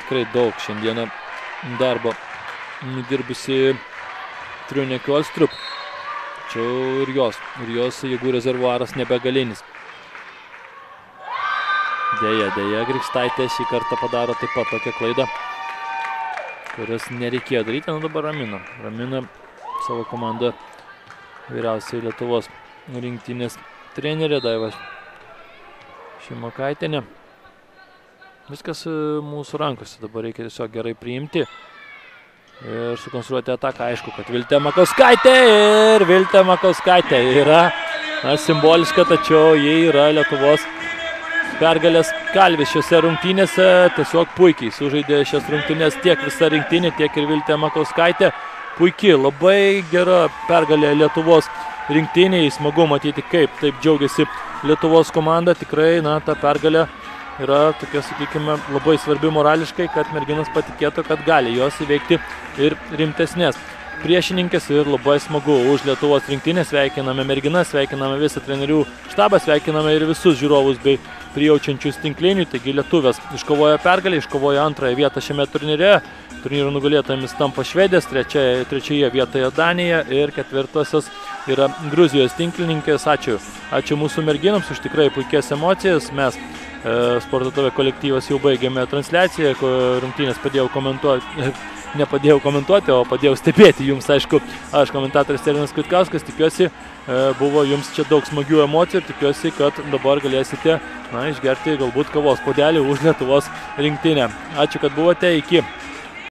Tikrai daug šiandieną darbo nudirbusi Triunė Kiostrup. Tačiau ir jos jėgų rezervuaras nebegalinis. Deja, Grikštaitė šį kartą padaro taip pat tokią klaidą, kurias nereikėjo daryti. Dabar ramina savo komandą vyriausiai Lietuvos rinktinės trenerė Daiva Šimakaitienė. Viskas mūsų rankose, dabar reikia tiesiog gerai priimti ir sukonstruoti ataką. Aišku, kad Viltė Makauskaitė yra simboliška, tačiau jie yra Lietuvos pergalės kalvis šiose rungtynėse. Tiesiog puikiai sužaidė šias rungtynės tiek visa rinktinė, tiek ir Viltė Makauskaitė. Puikiai, labai gera pergalė Lietuvos rinktiniai. Smagu matyti, kaip taip džiaugiasi Lietuvos komanda. Tikrai, ta pergalė yra tokia, sakykime, labai svarbi morališkai, kad merginos patikėtų, kad gali jos įveikti ir rimtesnės priešininkės, ir labai smagu už Lietuvos rinktinę. Sveikiname merginas, sveikiname visą trenerių štabą, sveikiname ir visus žiūrovus bei prijaučiančius tinklinių. Taigi lietuvės iškovojo pergalę, iškovojo antrąją vietą šiame turnyre. Turnyro nugalėtojomis tampa Švedės, trečioje vietoje Danija ir ketvirtosios yra Gruzijos tinklininkės. Ačiū mūsų merginams už tikrai puikias emocijas. Mes Sporto TV kolektyvas jau baigėme transliaciją, rungtynės nepadėjau komentuoti, o padėjau stebėti jums, aišku, aš komentatorius Terinas Kvitkauskas. Tikiuosi, buvo jums čia daug smagių emocijų ir tikiuosi, kad dabar galėsite išgerti galbūt kavos puodelį už Lietuvos rinktinę. Ačiū, kad buvote, iki.